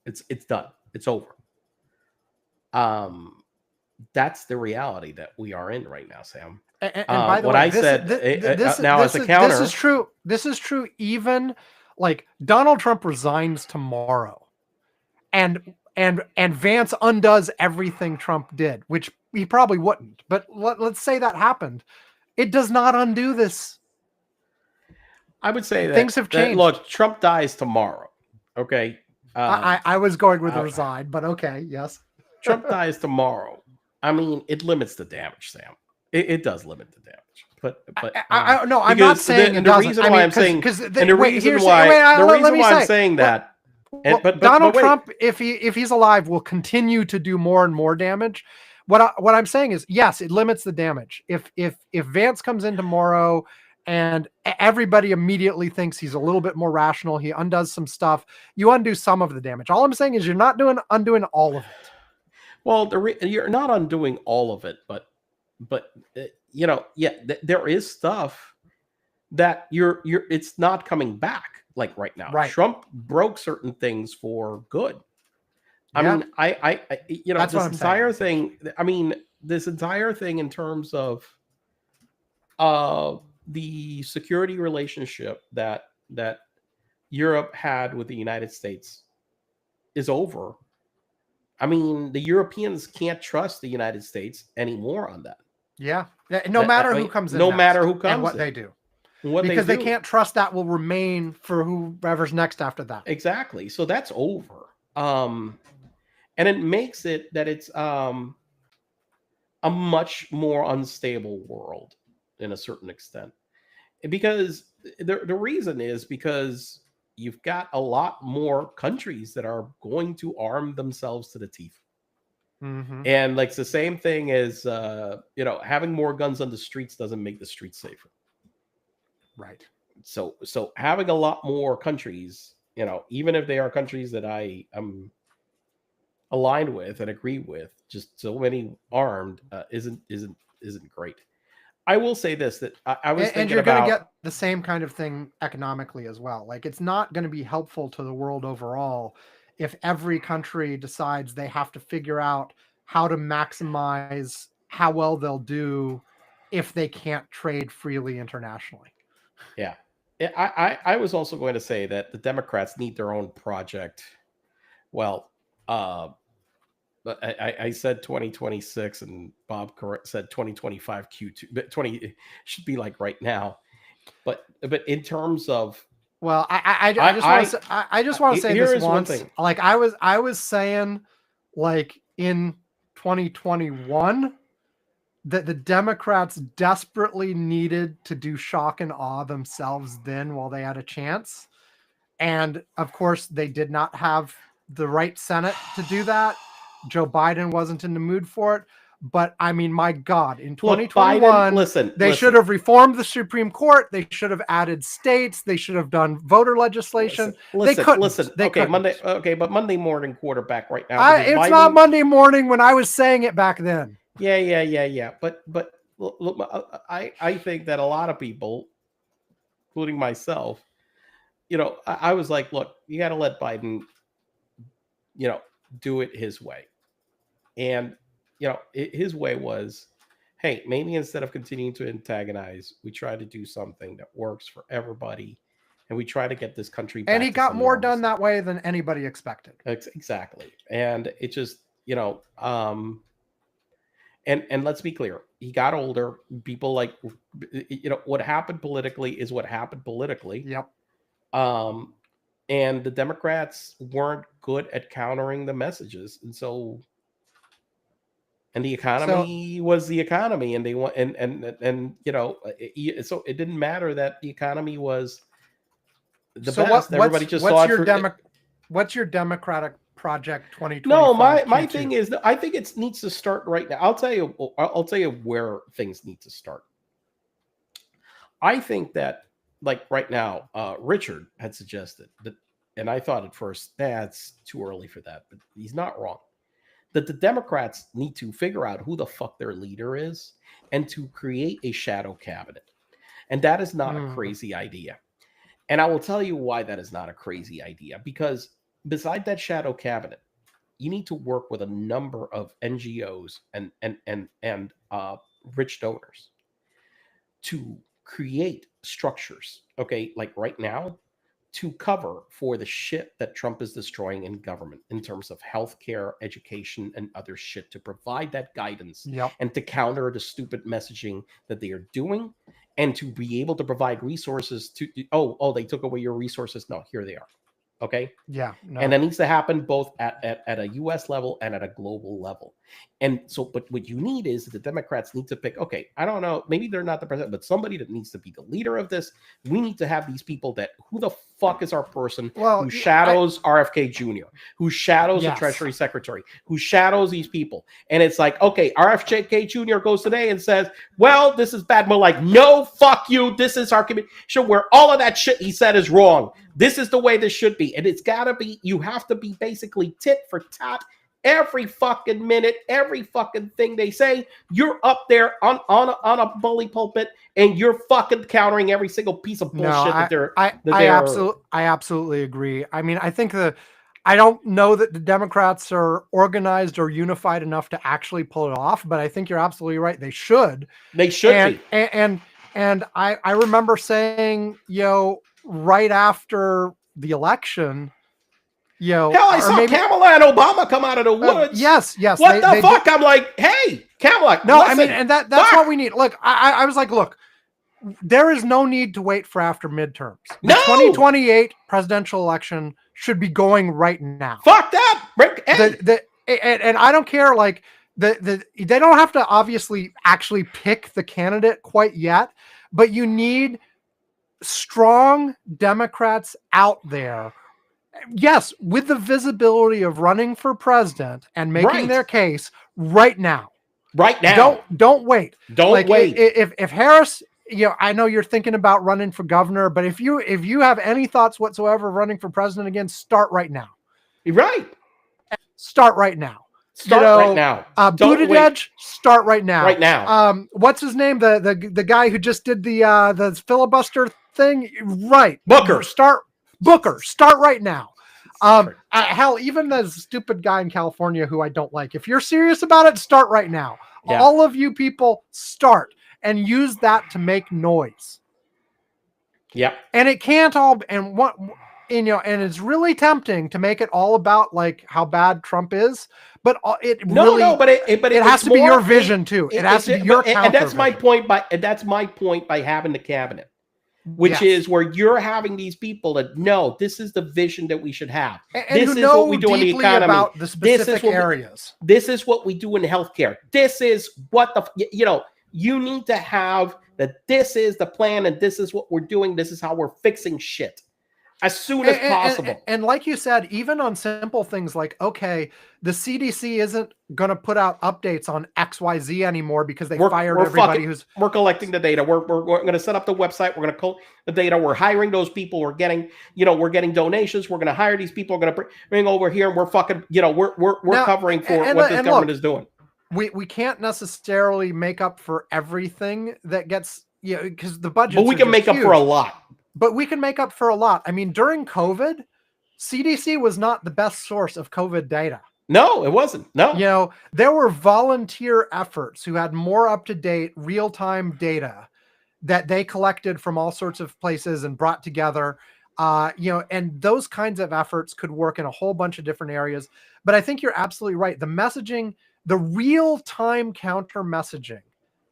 It's done. It's over. That's the reality that we are in right now, Sam. And by the way, this is true. This is true. Even like Donald Trump resigns tomorrow, and Vance undoes everything Trump did, which he probably wouldn't. But let's say that happened. It does not undo this. I would say that things have changed. Look, Trump dies tomorrow. Okay. I was going with resign, but okay, yes. Trump dies tomorrow. I mean, it limits the damage, Sam. It does limit the damage, but I'm not saying it doesn't. The reason why I'm saying that, Donald Trump, if he's alive, will continue to do more and more damage. What I'm saying is, yes, it limits the damage. If Vance comes in tomorrow and everybody immediately thinks he's a little bit more rational, he undoes some stuff, you undo some of the damage. All I'm saying is you're not undoing all of it. Well, you're not undoing all of it, but there is stuff that it's not coming back like right now. Right. Trump broke certain things for good. I mean, That's this entire thing. I mean, this entire thing in terms of the security relationship that Europe had with the United States is over. I mean, the Europeans can't trust the United States anymore on that. Yeah. No matter who comes in. No matter who comes and what in. they do. Because they can't trust that will remain for whoever's next after that. Exactly. So that's over. And it makes it that it's a much more unstable world in a certain extent. Because the reason is because you've got a lot more countries that are going to arm themselves to the teeth. Mm-hmm. And like it's the same thing as having more guns on the streets doesn't make the streets safer. Right. So having a lot more countries, even if they are countries that I am aligned with and agree with, just so many armed isn't great. I will say this, that I was thinking and you're going to get the same kind of thing economically as well. Like it's not going to be helpful to the world overall if every country decides they have to figure out how to maximize how well they'll do if they can't trade freely internationally. Yeah. I was also going to say that the Democrats need their own project. Well, but I said 2026 and Bob said 2025 Q2, but 20 should be like right now. But in terms of, well, I just want to say this once. One thing. Like I was saying, like in 2021, that the Democrats desperately needed to do shock and awe themselves then while they had a chance, and of course they did not have the right Senate to do that. Joe Biden wasn't in the mood for it. But I mean, my God, in 2021, they should have reformed the Supreme Court. They should have added states. They should have done voter legislation. They couldn't. But Monday morning quarterback right now. It's not Monday morning when I was saying it back then. Yeah. But look, I think that a lot of people, including myself, I was like, look, you got to let Biden, do it his way. And, his way was, hey, maybe instead of continuing to antagonize, we try to do something that works for everybody. And we try to get this country back. And he got more done that way than anybody expected. Exactly. And it just, and let's be clear, he got older. People like, what happened politically is what happened politically. Yep. And the Democrats weren't good at countering the messages. And so, and the economy was the economy, and they want, so it didn't matter that the economy was the best. Everybody just saw it. What's your Democratic project 2025? No, my thing is that I think it needs to start right now. I'll tell you where things need to start. I think that, like right now, Richard had suggested that, and I thought at first, it's too early for that, but he's not wrong. That the Democrats need to figure out who the fuck their leader is and to create a shadow cabinet. And that is not a crazy idea. And I will tell you why that is not a crazy idea. Because beside that shadow cabinet, you need to work with a number of NGOs and rich donors to create structures, okay, like right now, to cover for the shit that Trump is destroying in government in terms of healthcare, education, and other shit, to provide that guidance and to counter the stupid messaging that they are doing, and to be able to provide resources to, they took away your resources. No, here they are. Okay. Yeah. No. And that needs to happen both at a US level and at a global level. And so, but what you need is the Democrats need to pick, okay, I don't know, maybe they're not the president, but somebody that needs to be the leader of this. We need to have these people that, who the fuck is our person who shadows RFK Jr., who shadows the Treasury Secretary, who shadows these people. And it's like, okay, RFK Jr. goes today and says, well, this is bad. We're like, no, fuck you. This is our committee. Sure, where all of that shit he said is wrong. This is the way this should be. And it's got to be, you have to be basically tit for tat every fucking minute, every fucking thing they say, you're up there on a bully pulpit and you're fucking countering every single piece of bullshit I absolutely agree. I mean, I think I don't know that the Democrats are organized or unified enough to actually pull it off, but I think you're absolutely right. They should. They should be. And I remember saying, right after the election, hell, I saw Kamala and Obama come out of the woods. Yes. What the fuck? I'm like, hey, Kamala. No, listen, I mean, and that's what we need. Look, I was like, look, there is no need to wait for after midterms. The 2028 presidential election should be going right now. Fuck that. And I don't care. Like they don't have to obviously actually pick the candidate quite yet, but you need strong Democrats out there. Yes, with the visibility of running for president and making their case right now. Right now. Don't wait. Don't wait. If Harris, I know you're thinking about running for governor, but if you have any thoughts whatsoever of running for president again, start right now. Right. Start right now. Right now. Buttigieg, start right now. Right now. What's his name? The guy who just did the filibuster thing. Right. Booker, start right now. Hell, even the stupid guy in California who I don't like. If you're serious about it, start right now. Yeah. All of you people, start and use that to make noise. Yeah. And it can't all. And what. And it's really tempting to make it all about like how bad Trump is, but it has to be your vision too. It has to be your counter. And that's my point. That's my point by having the cabinet, which is where you're having these people that know this is the vision that we should have. And this is what we do in the economy. About the specific areas. This is what we do in healthcare. This is what you need to have that. This is the plan, and this is what we're doing. This is how we're fixing shit. As soon as possible. And like you said, even on simple things like, okay, the CDC isn't going to put out updates on XYZ anymore because they fired everybody We're collecting the data. We're going to set up the website. We're going to collect the data. We're hiring those people. We're getting donations. We're going to hire these people. We're going to bring over here, and we're fucking, we're covering for what this government is doing. We can't necessarily make up for everything that gets, because the budget. But we can make up for a lot. But we can make up for a lot. I mean, during COVID, CDC was not the best source of COVID data. No, it wasn't. No. There were volunteer efforts who had more up-to-date, real-time data that they collected from all sorts of places and brought together. And those kinds of efforts could work in a whole bunch of different areas. But I think you're absolutely right. The messaging, the real-time counter messaging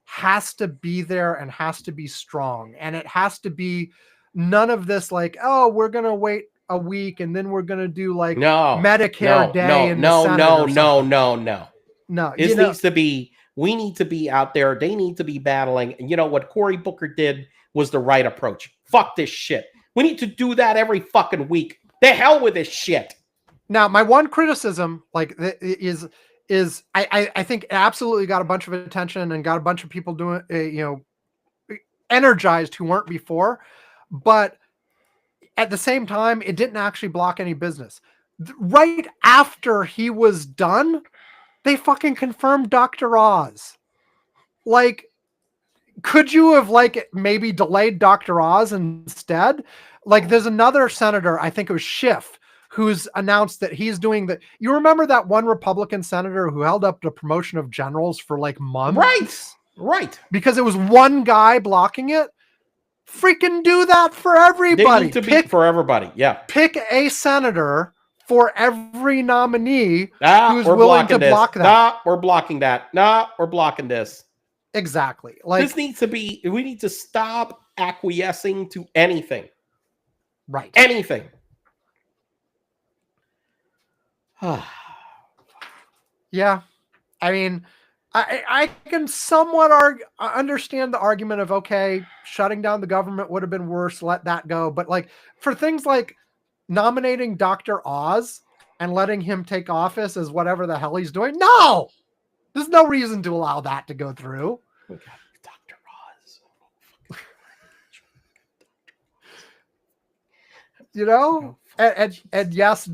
has to be there and has to be strong. And it has to be none of this like, oh, we're going to wait a week and then we're going to do like Medicare Day. No. It needs to be, we need to be out there. They need to be battling. And what Cory Booker did was the right approach. Fuck this shit. We need to do that every fucking week. The hell with this shit. Now, my one criticism is I think it absolutely got a bunch of attention and got a bunch of people doing, energized who weren't before. But at the same time, it didn't actually block any business. Right after he was done, they fucking confirmed Dr. Oz. Like, could you have maybe delayed Dr. Oz instead? Like, there's another senator, I think it was Schiff, who's announced that he's doing that. You remember that one Republican senator who held up the promotion of generals for like months? Right. Because it was one guy blocking it. Freaking do that for everybody. They need to be for everybody. Yeah. Pick a senator for every nominee who's willing to block that. We're blocking that. We're blocking this. Exactly. Like this needs to be. We need to stop acquiescing to anything. Right. Anything. Yeah. I mean, I can somewhat understand the argument of, okay, shutting down the government would have been worse. Let that go. But like for things like nominating Dr. Oz and letting him take office as whatever the hell he's doing. No, there's no reason to allow that to go through. Oh, God, Dr. Oz. And yes,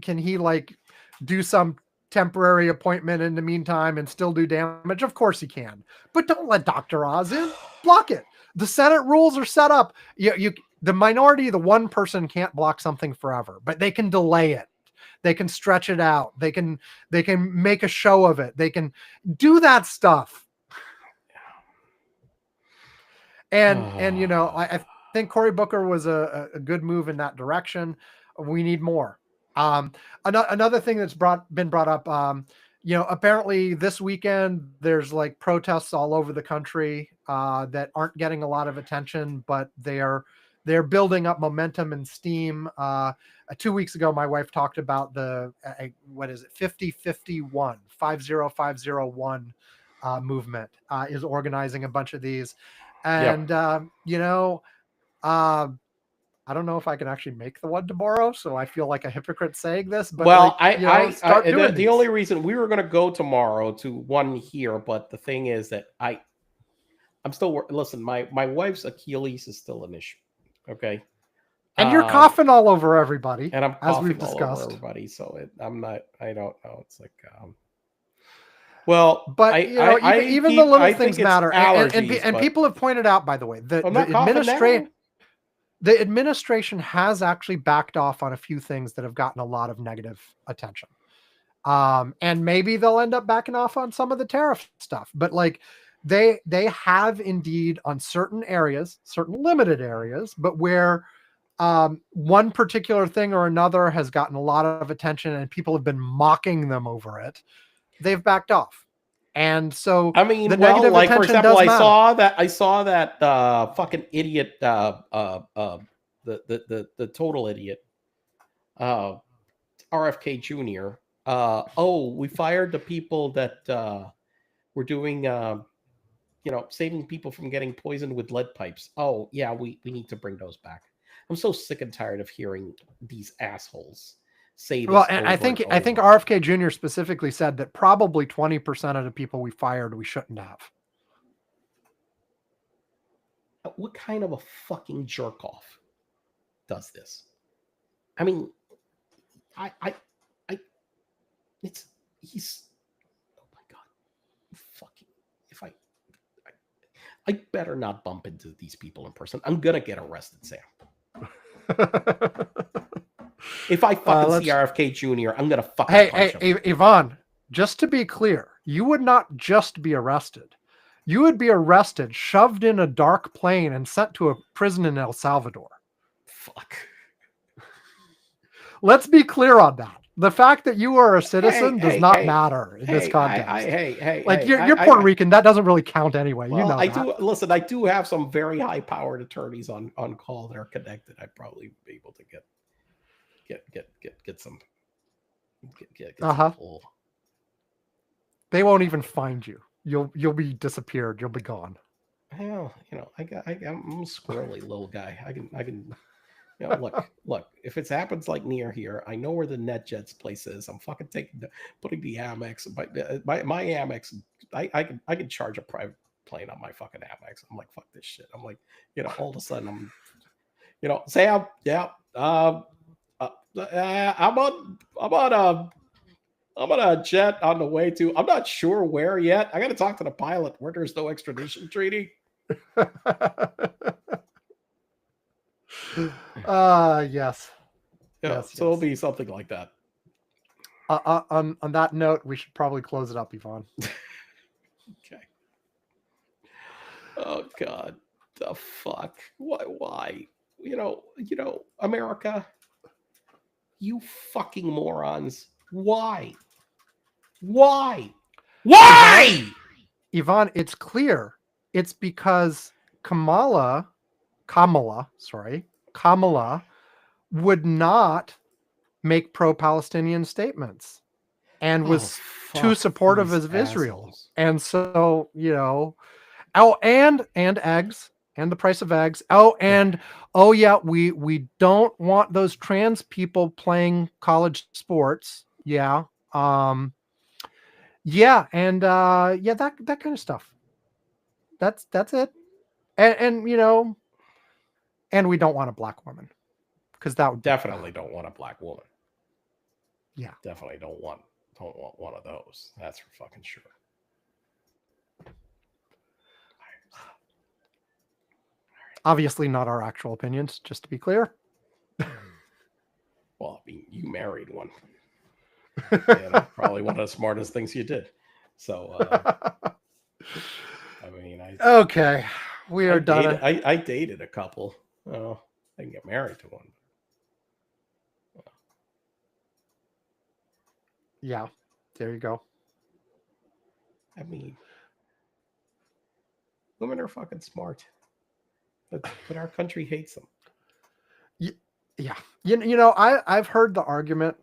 can he like do some temporary appointment in the meantime and still do damage? Of course he can. But don't let Dr. Oz in. Block it. The Senate rules are set up. The minority, the one person can't block something forever, but they can delay it. They can stretch it out. They can make a show of it. They can do that stuff. And I think Cory Booker was a good move in that direction. We need more. Another thing that's been brought up, apparently this weekend there's like protests all over the country that aren't getting a lot of attention, but they're building up momentum and steam. 2 weeks ago, my wife talked about the 5051 movement is organizing a bunch of these. And, I don't know if I can actually make the one tomorrow, so I feel like a hypocrite saying this. But the only reason we were going to go tomorrow to one here, but the thing is that I'm still listen. My wife's Achilles is still an issue. Okay, and you're coughing all over everybody, and I'm coughing as we've discussed. All over everybody. So I'm not. I don't know. It's like. But even the little things matter, and people have pointed out, by the way, the administration has actually backed off on a few things that have gotten a lot of negative attention, and maybe they'll end up backing off on some of the tariff stuff. But like they have indeed on certain areas, certain limited areas, but where one particular thing or another has gotten a lot of attention and people have been mocking them over it, they've backed off. And so I mean, the negative like for example, I matter. saw that fucking idiot, the total idiot, RFK Jr. We fired the people that were doing, saving people from getting poisoned with lead pipes. Oh yeah, we need to bring those back. I'm so sick and tired of hearing these assholes say this. Well, and I think RFK Jr. specifically said that probably 20% of the people we fired we shouldn't have. What kind of a fucking jerk off does this? I mean, he's oh my god, fucking I better not bump into these people in person. I'm gonna get arrested, Sam. If I fucking see RFK Jr., I'm gonna fucking punch him. Yvonne, just to be clear, you would not just be arrested. You would be arrested, shoved in a dark plane, and sent to a prison in El Salvador. Fuck. Let's be clear on that. The fact that you are a citizen does not matter in this context. You're Puerto Rican. That doesn't really count anyway. Well, I do have some very high-powered attorneys on call that are connected. I'd probably be able to get some. Some full. They won't even find you. You'll be disappeared. You'll be gone. Well, I'm a squirrely little guy. I can. Look. If it happens like near here, I know where the NetJets place is. I'm fucking putting the Amex. My Amex. I can charge a private plane on my fucking Amex. I'm like, fuck this shit. I'm like, all of a sudden I'm, Sam. Yeah. I'm on a jet on the way to. I'm not sure where yet. I got to talk to the pilot. Where there's no extradition treaty. Yes. Yes. So it'll be something like that. On that note, we should probably close it up, Yvonne. Okay. Oh God, the fuck? Why? America. You fucking morons. Why? Yvonne, it's clear. It's because Kamala would not make pro-Palestinian statements and was too supportive of Israel. Assholes. And so, and eggs and the price of eggs. We don't want those trans people playing college sports. Yeah. That kind of stuff. That's it. And we don't want a black woman because that would definitely don't want a black woman. Yeah. Definitely don't want one of those. That's for fucking sure. Obviously not our actual opinions, just to be clear. Well, I mean, you married one. Probably one of the smartest things you did. So, I mean, okay, we are done. I dated a couple. Oh, I didn't get married to one. Yeah, there you go. I mean, women are fucking smart, but our country hates them. Yeah, you know, I've heard the argument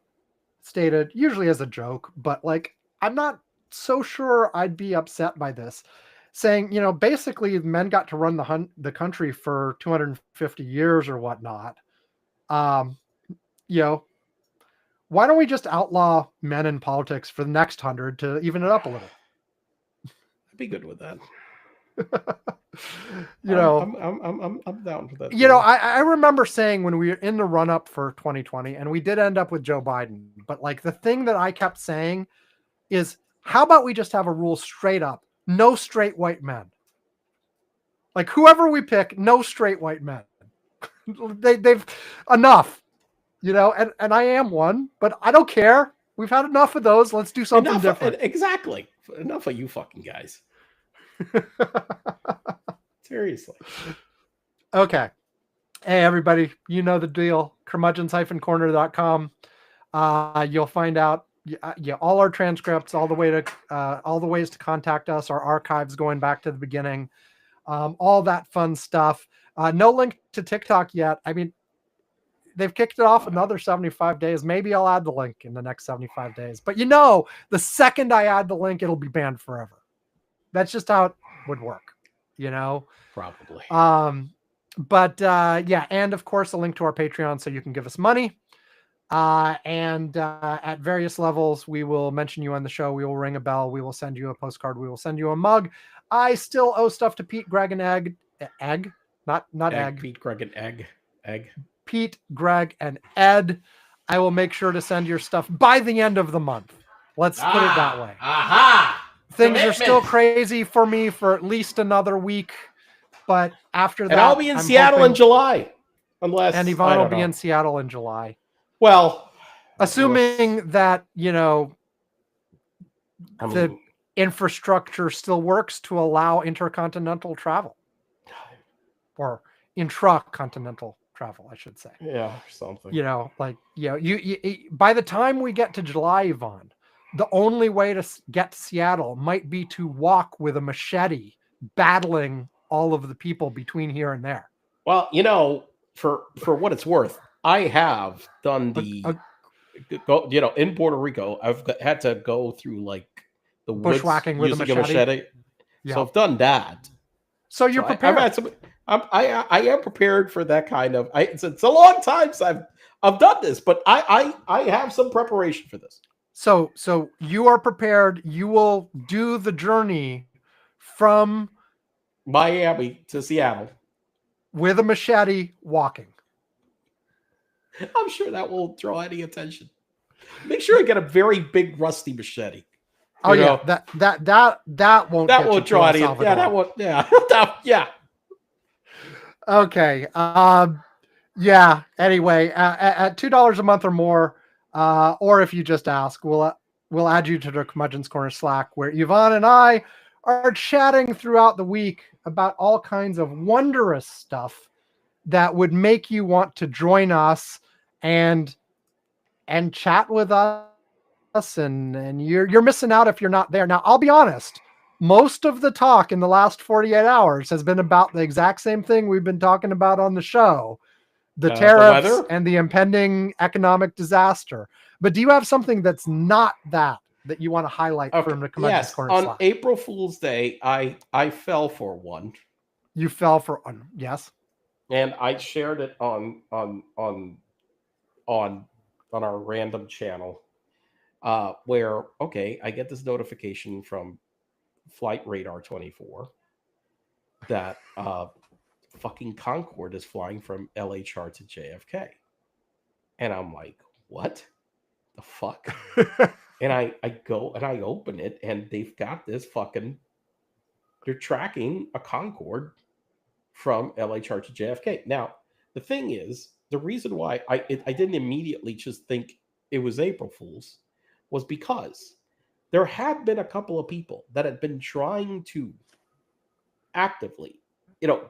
stated usually as a joke, but like I'm not so sure I'd be upset by this, saying, you know, basically men got to run the country for 250 years or whatnot. You know, why don't we just outlaw men in politics for the next 100 to even it up a little? I'd be good with that. You know, I'm down for that. You know, I remember saying when we were in the run up for 2020, and we did end up with Joe Biden, but like the thing that I kept saying is, how about we just have a rule straight up, no straight white men? Like whoever we pick, no straight white men. They've enough, you know, and I am one, but I don't care. We've had enough of those. Let's do something different. Exactly. Enough of you fucking guys. Seriously. Okay. Hey, everybody, you know the deal. Curmudgeons-corner.com. You'll find out all our transcripts, all the ways to contact us, our archives going back to the beginning, all that fun stuff. No link to TikTok yet. I mean, they've kicked it off another 75 days. Maybe I'll add the link in the next 75 days. But you know, the second I add the link, it'll be banned forever. That's just how it would work, you know? Probably. But yeah, and of course, a link to our Patreon so you can give us money. And at various levels, we will mention you on the show. We will ring a bell. We will send you a postcard. We will send you a mug. I still owe stuff to Pete, Greg, and Egg. Not Egg. Pete, Greg, and Egg. Pete, Greg, and Ed. I will make sure to send your stuff by the end of the month. Let's put it that way. Things are still crazy for me for at least another week. But after that, and I'll be in Seattle in July, and Yvonne will be in Seattle in July. Well, assuming that, you know, the infrastructure still works to allow intercontinental travel, or intracontinental travel, I should say. Yeah, or something. You know, like, you know, you by the time we get to July, Yvonne, the only way to get to Seattle might be to walk with a machete, battling all of the people between here and there. Well, you know, for what it's worth, I have done you know, in Puerto Rico, I've had to go through like the bushwhacking with a machete. Yeah. So I've done that. So you're prepared. I am prepared for that kind of. It's a long time since I've done this, but I have some preparation for this. So you are prepared. You will do the journey from Miami to Seattle with a machete, walking. I'm sure that won't draw any attention. Make sure I get a very big rusty machete. Oh yeah, that won't draw any. Yeah, that won't. Yeah, yeah. Okay. Yeah. Anyway, at $2 a month or more, or if you just ask, we'll add you to the Curmudgeon's Corner Slack, where Yvonne and I are chatting throughout the week about all kinds of wondrous stuff that would make you want to join us and chat with us. And you're missing out if you're not there. Now, I'll be honest. Most of the talk in the last 48 hours has been about the exact same thing we've been talking about on the show, the tariffs and the impending economic disaster. But do you have something that's not that you want to highlight from the Curmudgeon's Corner on Slack? April Fool's Day, I fell for one. You fell for one, yes. And I shared it on our random channel, where I get this notification from Flight Radar 24 that fucking Concorde is flying from LHR to JFK, and I'm like, what the fuck? And I go and I open it, and they've got this fucking. They're tracking a Concorde from LHR to JFK. Now, the thing is, the reason why I didn't immediately just think it was April Fool's was because there had been a couple of people that had been trying to actively,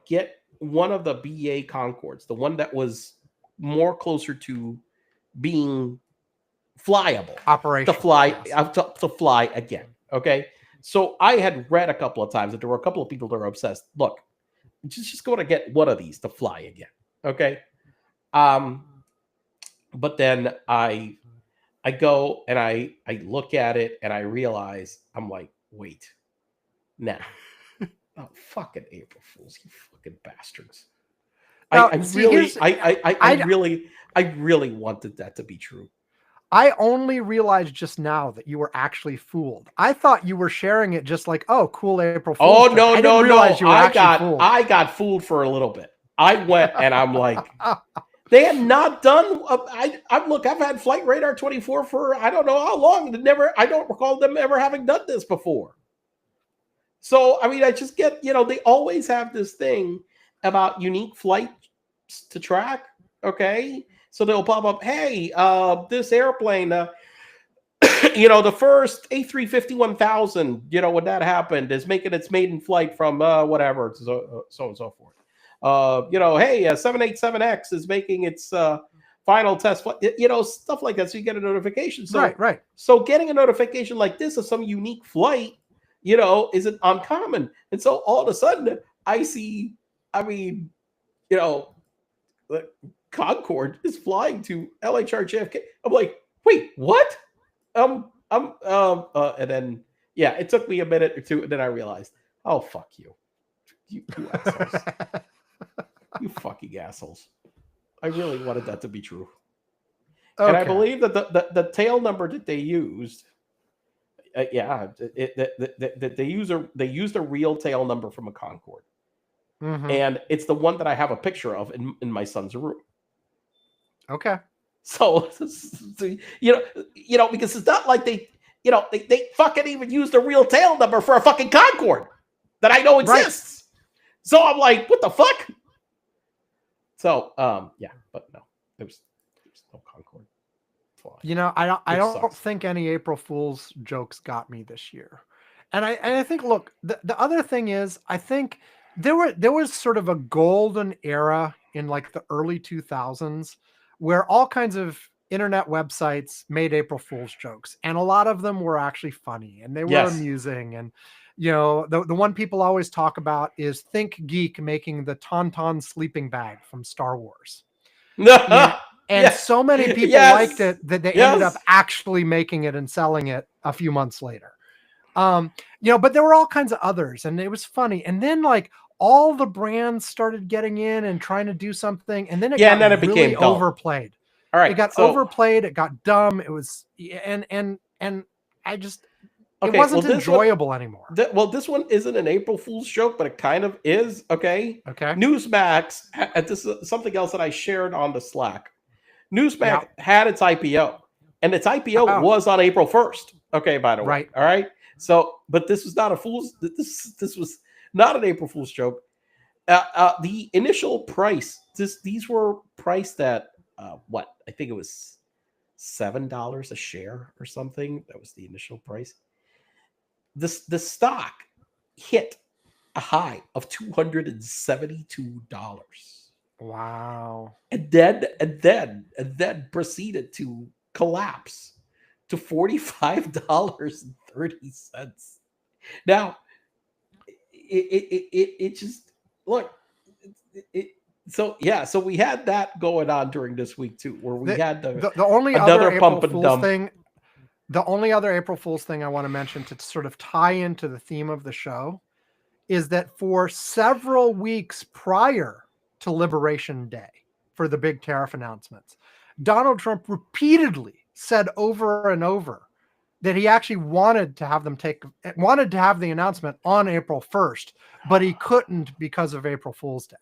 get one of the BA Concords, the one that was more closer to being flyable, operational, to fly again. Okay, so I had read a couple of times that there were a couple of people that were obsessed. Look, just going to get one of these to fly again. Okay, but then I go and I look at it and I realize, I'm like, wait, now. Oh, fucking April Fools, you fucking bastards. Now, I really wanted that to be true. I only realized just now that you were actually fooled. I thought you were sharing it just like, oh, cool April Fool's. Oh, no, I didn't realize you were actually fooled. I got fooled for a little bit. I went and I'm like, they had not done. Look, I've had Flight Radar 24 for I don't know how long. I don't recall them ever having done this before. So, I mean, I just get, they always have this thing about unique flights to track, okay? So they'll pop up, hey, this airplane, the first A350-1000, when that happened, is making its maiden flight from whatever, so and so forth. Hey, 787X is making its final test flight, stuff like that. So you get a notification. So, right. So getting a notification like this of some unique flight, isn't uncommon. And so all of a sudden I see, the Concorde is flying to LHR JFK. I'm like, wait, what? And then, it took me a minute or two. And then I realized, oh, fuck you. You assholes. You fucking assholes. I really wanted that to be true. Okay. And I believe that the tail number that they used, they used a real tail number from a Concorde, and it's the one that I have a picture of in my son's room. Okay, so because it's not like they fucking even used a real tail number for a fucking Concorde that I know exists. Right. So I'm like, what the fuck? So but no, there's no Concorde. I don't think any April Fool's jokes got me this year. And I think, look, the other thing is, I think there was sort of a golden era in like the early 2000s where all kinds of internet websites made April Fool's jokes. And a lot of them were actually funny and they were amusing. And, the one people always talk about is Think Geek making the Tauntaun sleeping bag from Star Wars. And so many people liked it that they ended up actually making it and selling it a few months later. But there were all kinds of others and it was funny. And then like all the brands started getting in and trying to do something. And then it got really overplayed. All right. It got overplayed. It got dumb. It was, and I just, it wasn't enjoyable anymore. This one isn't an April Fool's joke, but it kind of is. Okay. Newsmax, this is something else that I shared on the Slack. Newsmax had its IPO, and its IPO was on April 1st. Okay, by the way. Right. All right. So, but this was not a fool's. This was not an April Fool's joke. The initial price. These were priced at what? I think it was $7 a share or something. That was the initial price. The stock hit a high of $272. Wow. And then proceeded to collapse to $45.30. Now, it just look. So we had that going on during this week too, where we had the only other April Fool's thing. The only other April Fool's thing I want to mention to sort of tie into the theme of the show is that for several weeks prior to Liberation Day, for the big tariff announcements, Donald Trump repeatedly said over and over that he actually wanted to have the announcement on April 1st, but he couldn't because of April Fool's Day.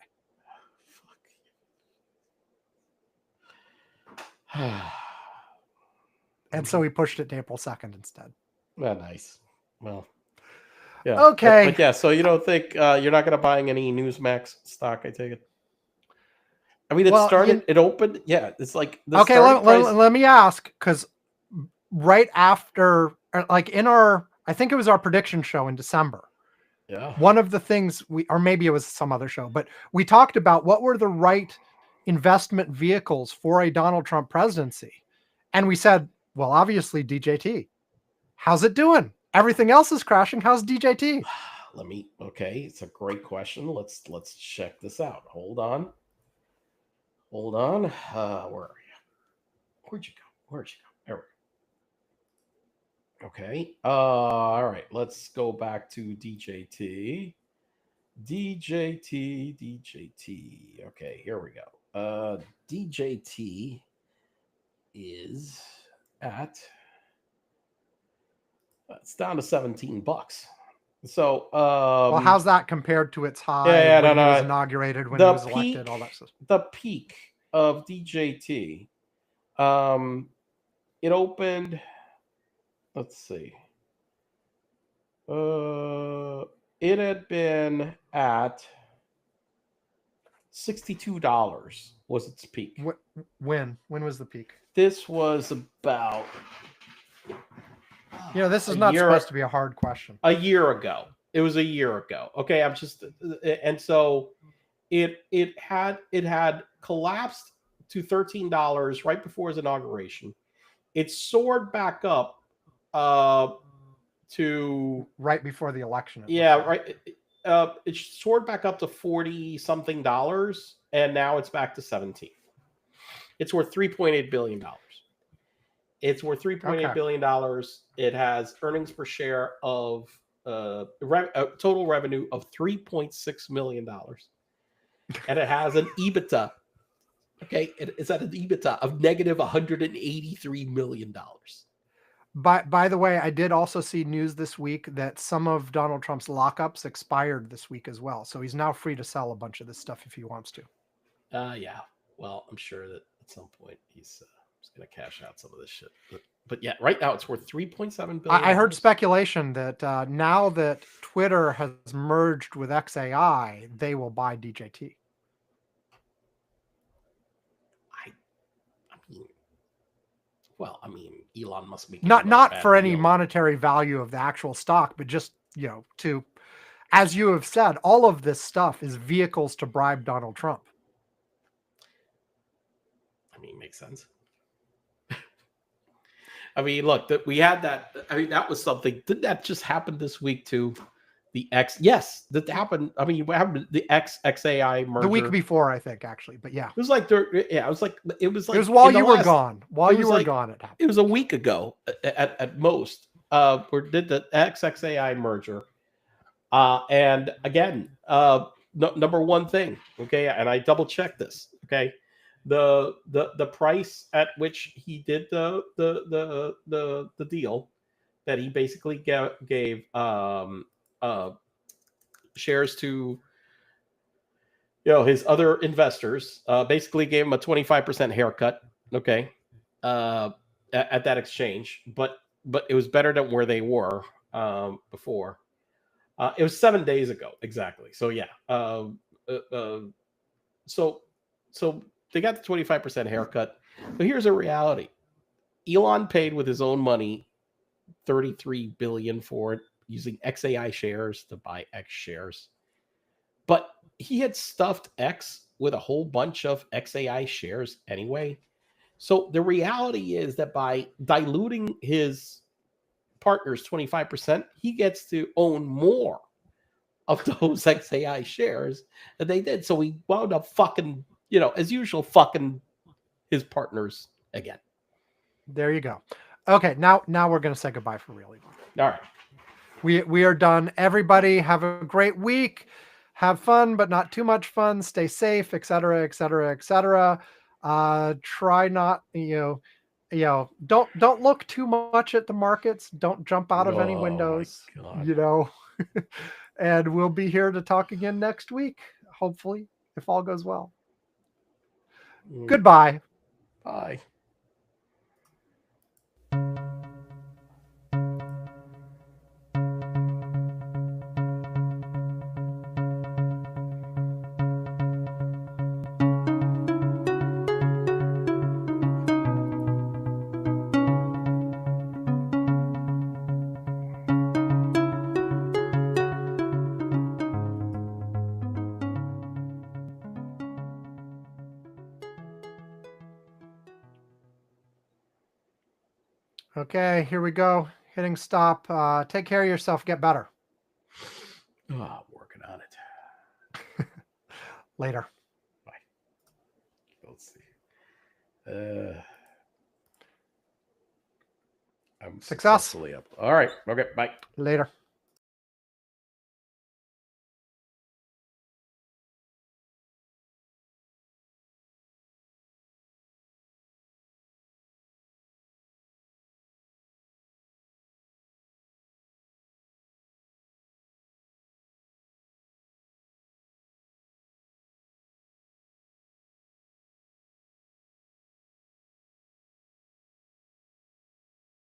And so he pushed it to April 2nd instead. Well, nice. Well, yeah. Okay. But yeah, so you don't think you're not going to buying any Newsmax stock, I take it? I mean, it opened. Yeah, it's like the okay. price. Let me ask, because right after, like I think it was our prediction show in December. Yeah. One of the things or maybe it was some other show, but we talked about what were the right investment vehicles for a Donald Trump presidency. And we said, well, obviously DJT. How's it doing? Everything else is crashing. How's DJT? Okay, it's a great question. Let's check this out. Hold on. Where are you? Where'd you go? There we go. Okay. All right. Let's go back to DJT. DJT. Okay, here we go. DJT is at it's down to $17. So, well, how's that compared to its high when he was inaugurated, when he was elected, all that stuff? The peak of DJT, it opened. Let's see. It had been at $62 was its peak. When was the peak? This was about. This is not supposed to be a hard question. A year ago. It was a year ago. Okay, and so it had collapsed to $13 right before his inauguration. It soared back up to right before the election. Right. It soared back up to $40-something, and now it's back to 17. It's worth $3.8 billion. It's worth $3.8 billion. It has earnings per share of total revenue of $3.6 million. And it has an EBITDA. Okay, it's at an EBITDA of negative $183 million. By the way, I did also see news this week that some of Donald Trump's lockups expired this week as well. So he's now free to sell a bunch of this stuff if he wants to. Yeah. Well, I'm sure that at some point he's going to cash out some of this shit. But yeah, right now it's worth $3.7 billion. I heard speculation that now that Twitter has merged with XAI, they will buy DJT. I mean, Elon must be not for any monetary value of the actual stock, but just to, as you have said, all of this stuff is vehicles to bribe Donald Trump. I mean, makes sense. I mean, look, we had that. I mean, that was something. Didn't that just happen this week too? The X, yes, that happened. I mean, what happened? The XAI merger the week before, I think, actually. But yeah, it was like it was while you were gone. While you were gone, it happened. It was a week ago at most. We did the XAI merger, and again, number one thing. Okay, and I double checked this. Okay, the price at which he did the deal that he basically gave shares to his other investors, basically gave him a 25% haircut. Okay, at that exchange, but it was better than where they were before. It was 7 days ago exactly. So yeah, so they got the 25% haircut. But here's a reality: Elon paid with his own money $33 billion for it, using XAI shares to buy X shares. But he had stuffed X with a whole bunch of XAI shares anyway. So the reality is that by diluting his partners 25%, he gets to own more of those XAI shares than they did. So he wound up fucking, as usual, fucking his partners again. There you go. Okay, now we're going to say goodbye for real. All right. We are done. Everybody have a great week. Have fun, but not too much fun. Stay safe, etc., etc., etc. Try not, don't look too much at the markets. Don't jump out of any windows, and we'll be here to talk again next week, hopefully, if all goes well. Goodbye. Bye. Okay, here we go. Hitting stop. Take care of yourself. Get better. Oh, I'm working on it. Later. Bye. Let's see. I'm Success. successfully up. All right. Okay. Bye. Later.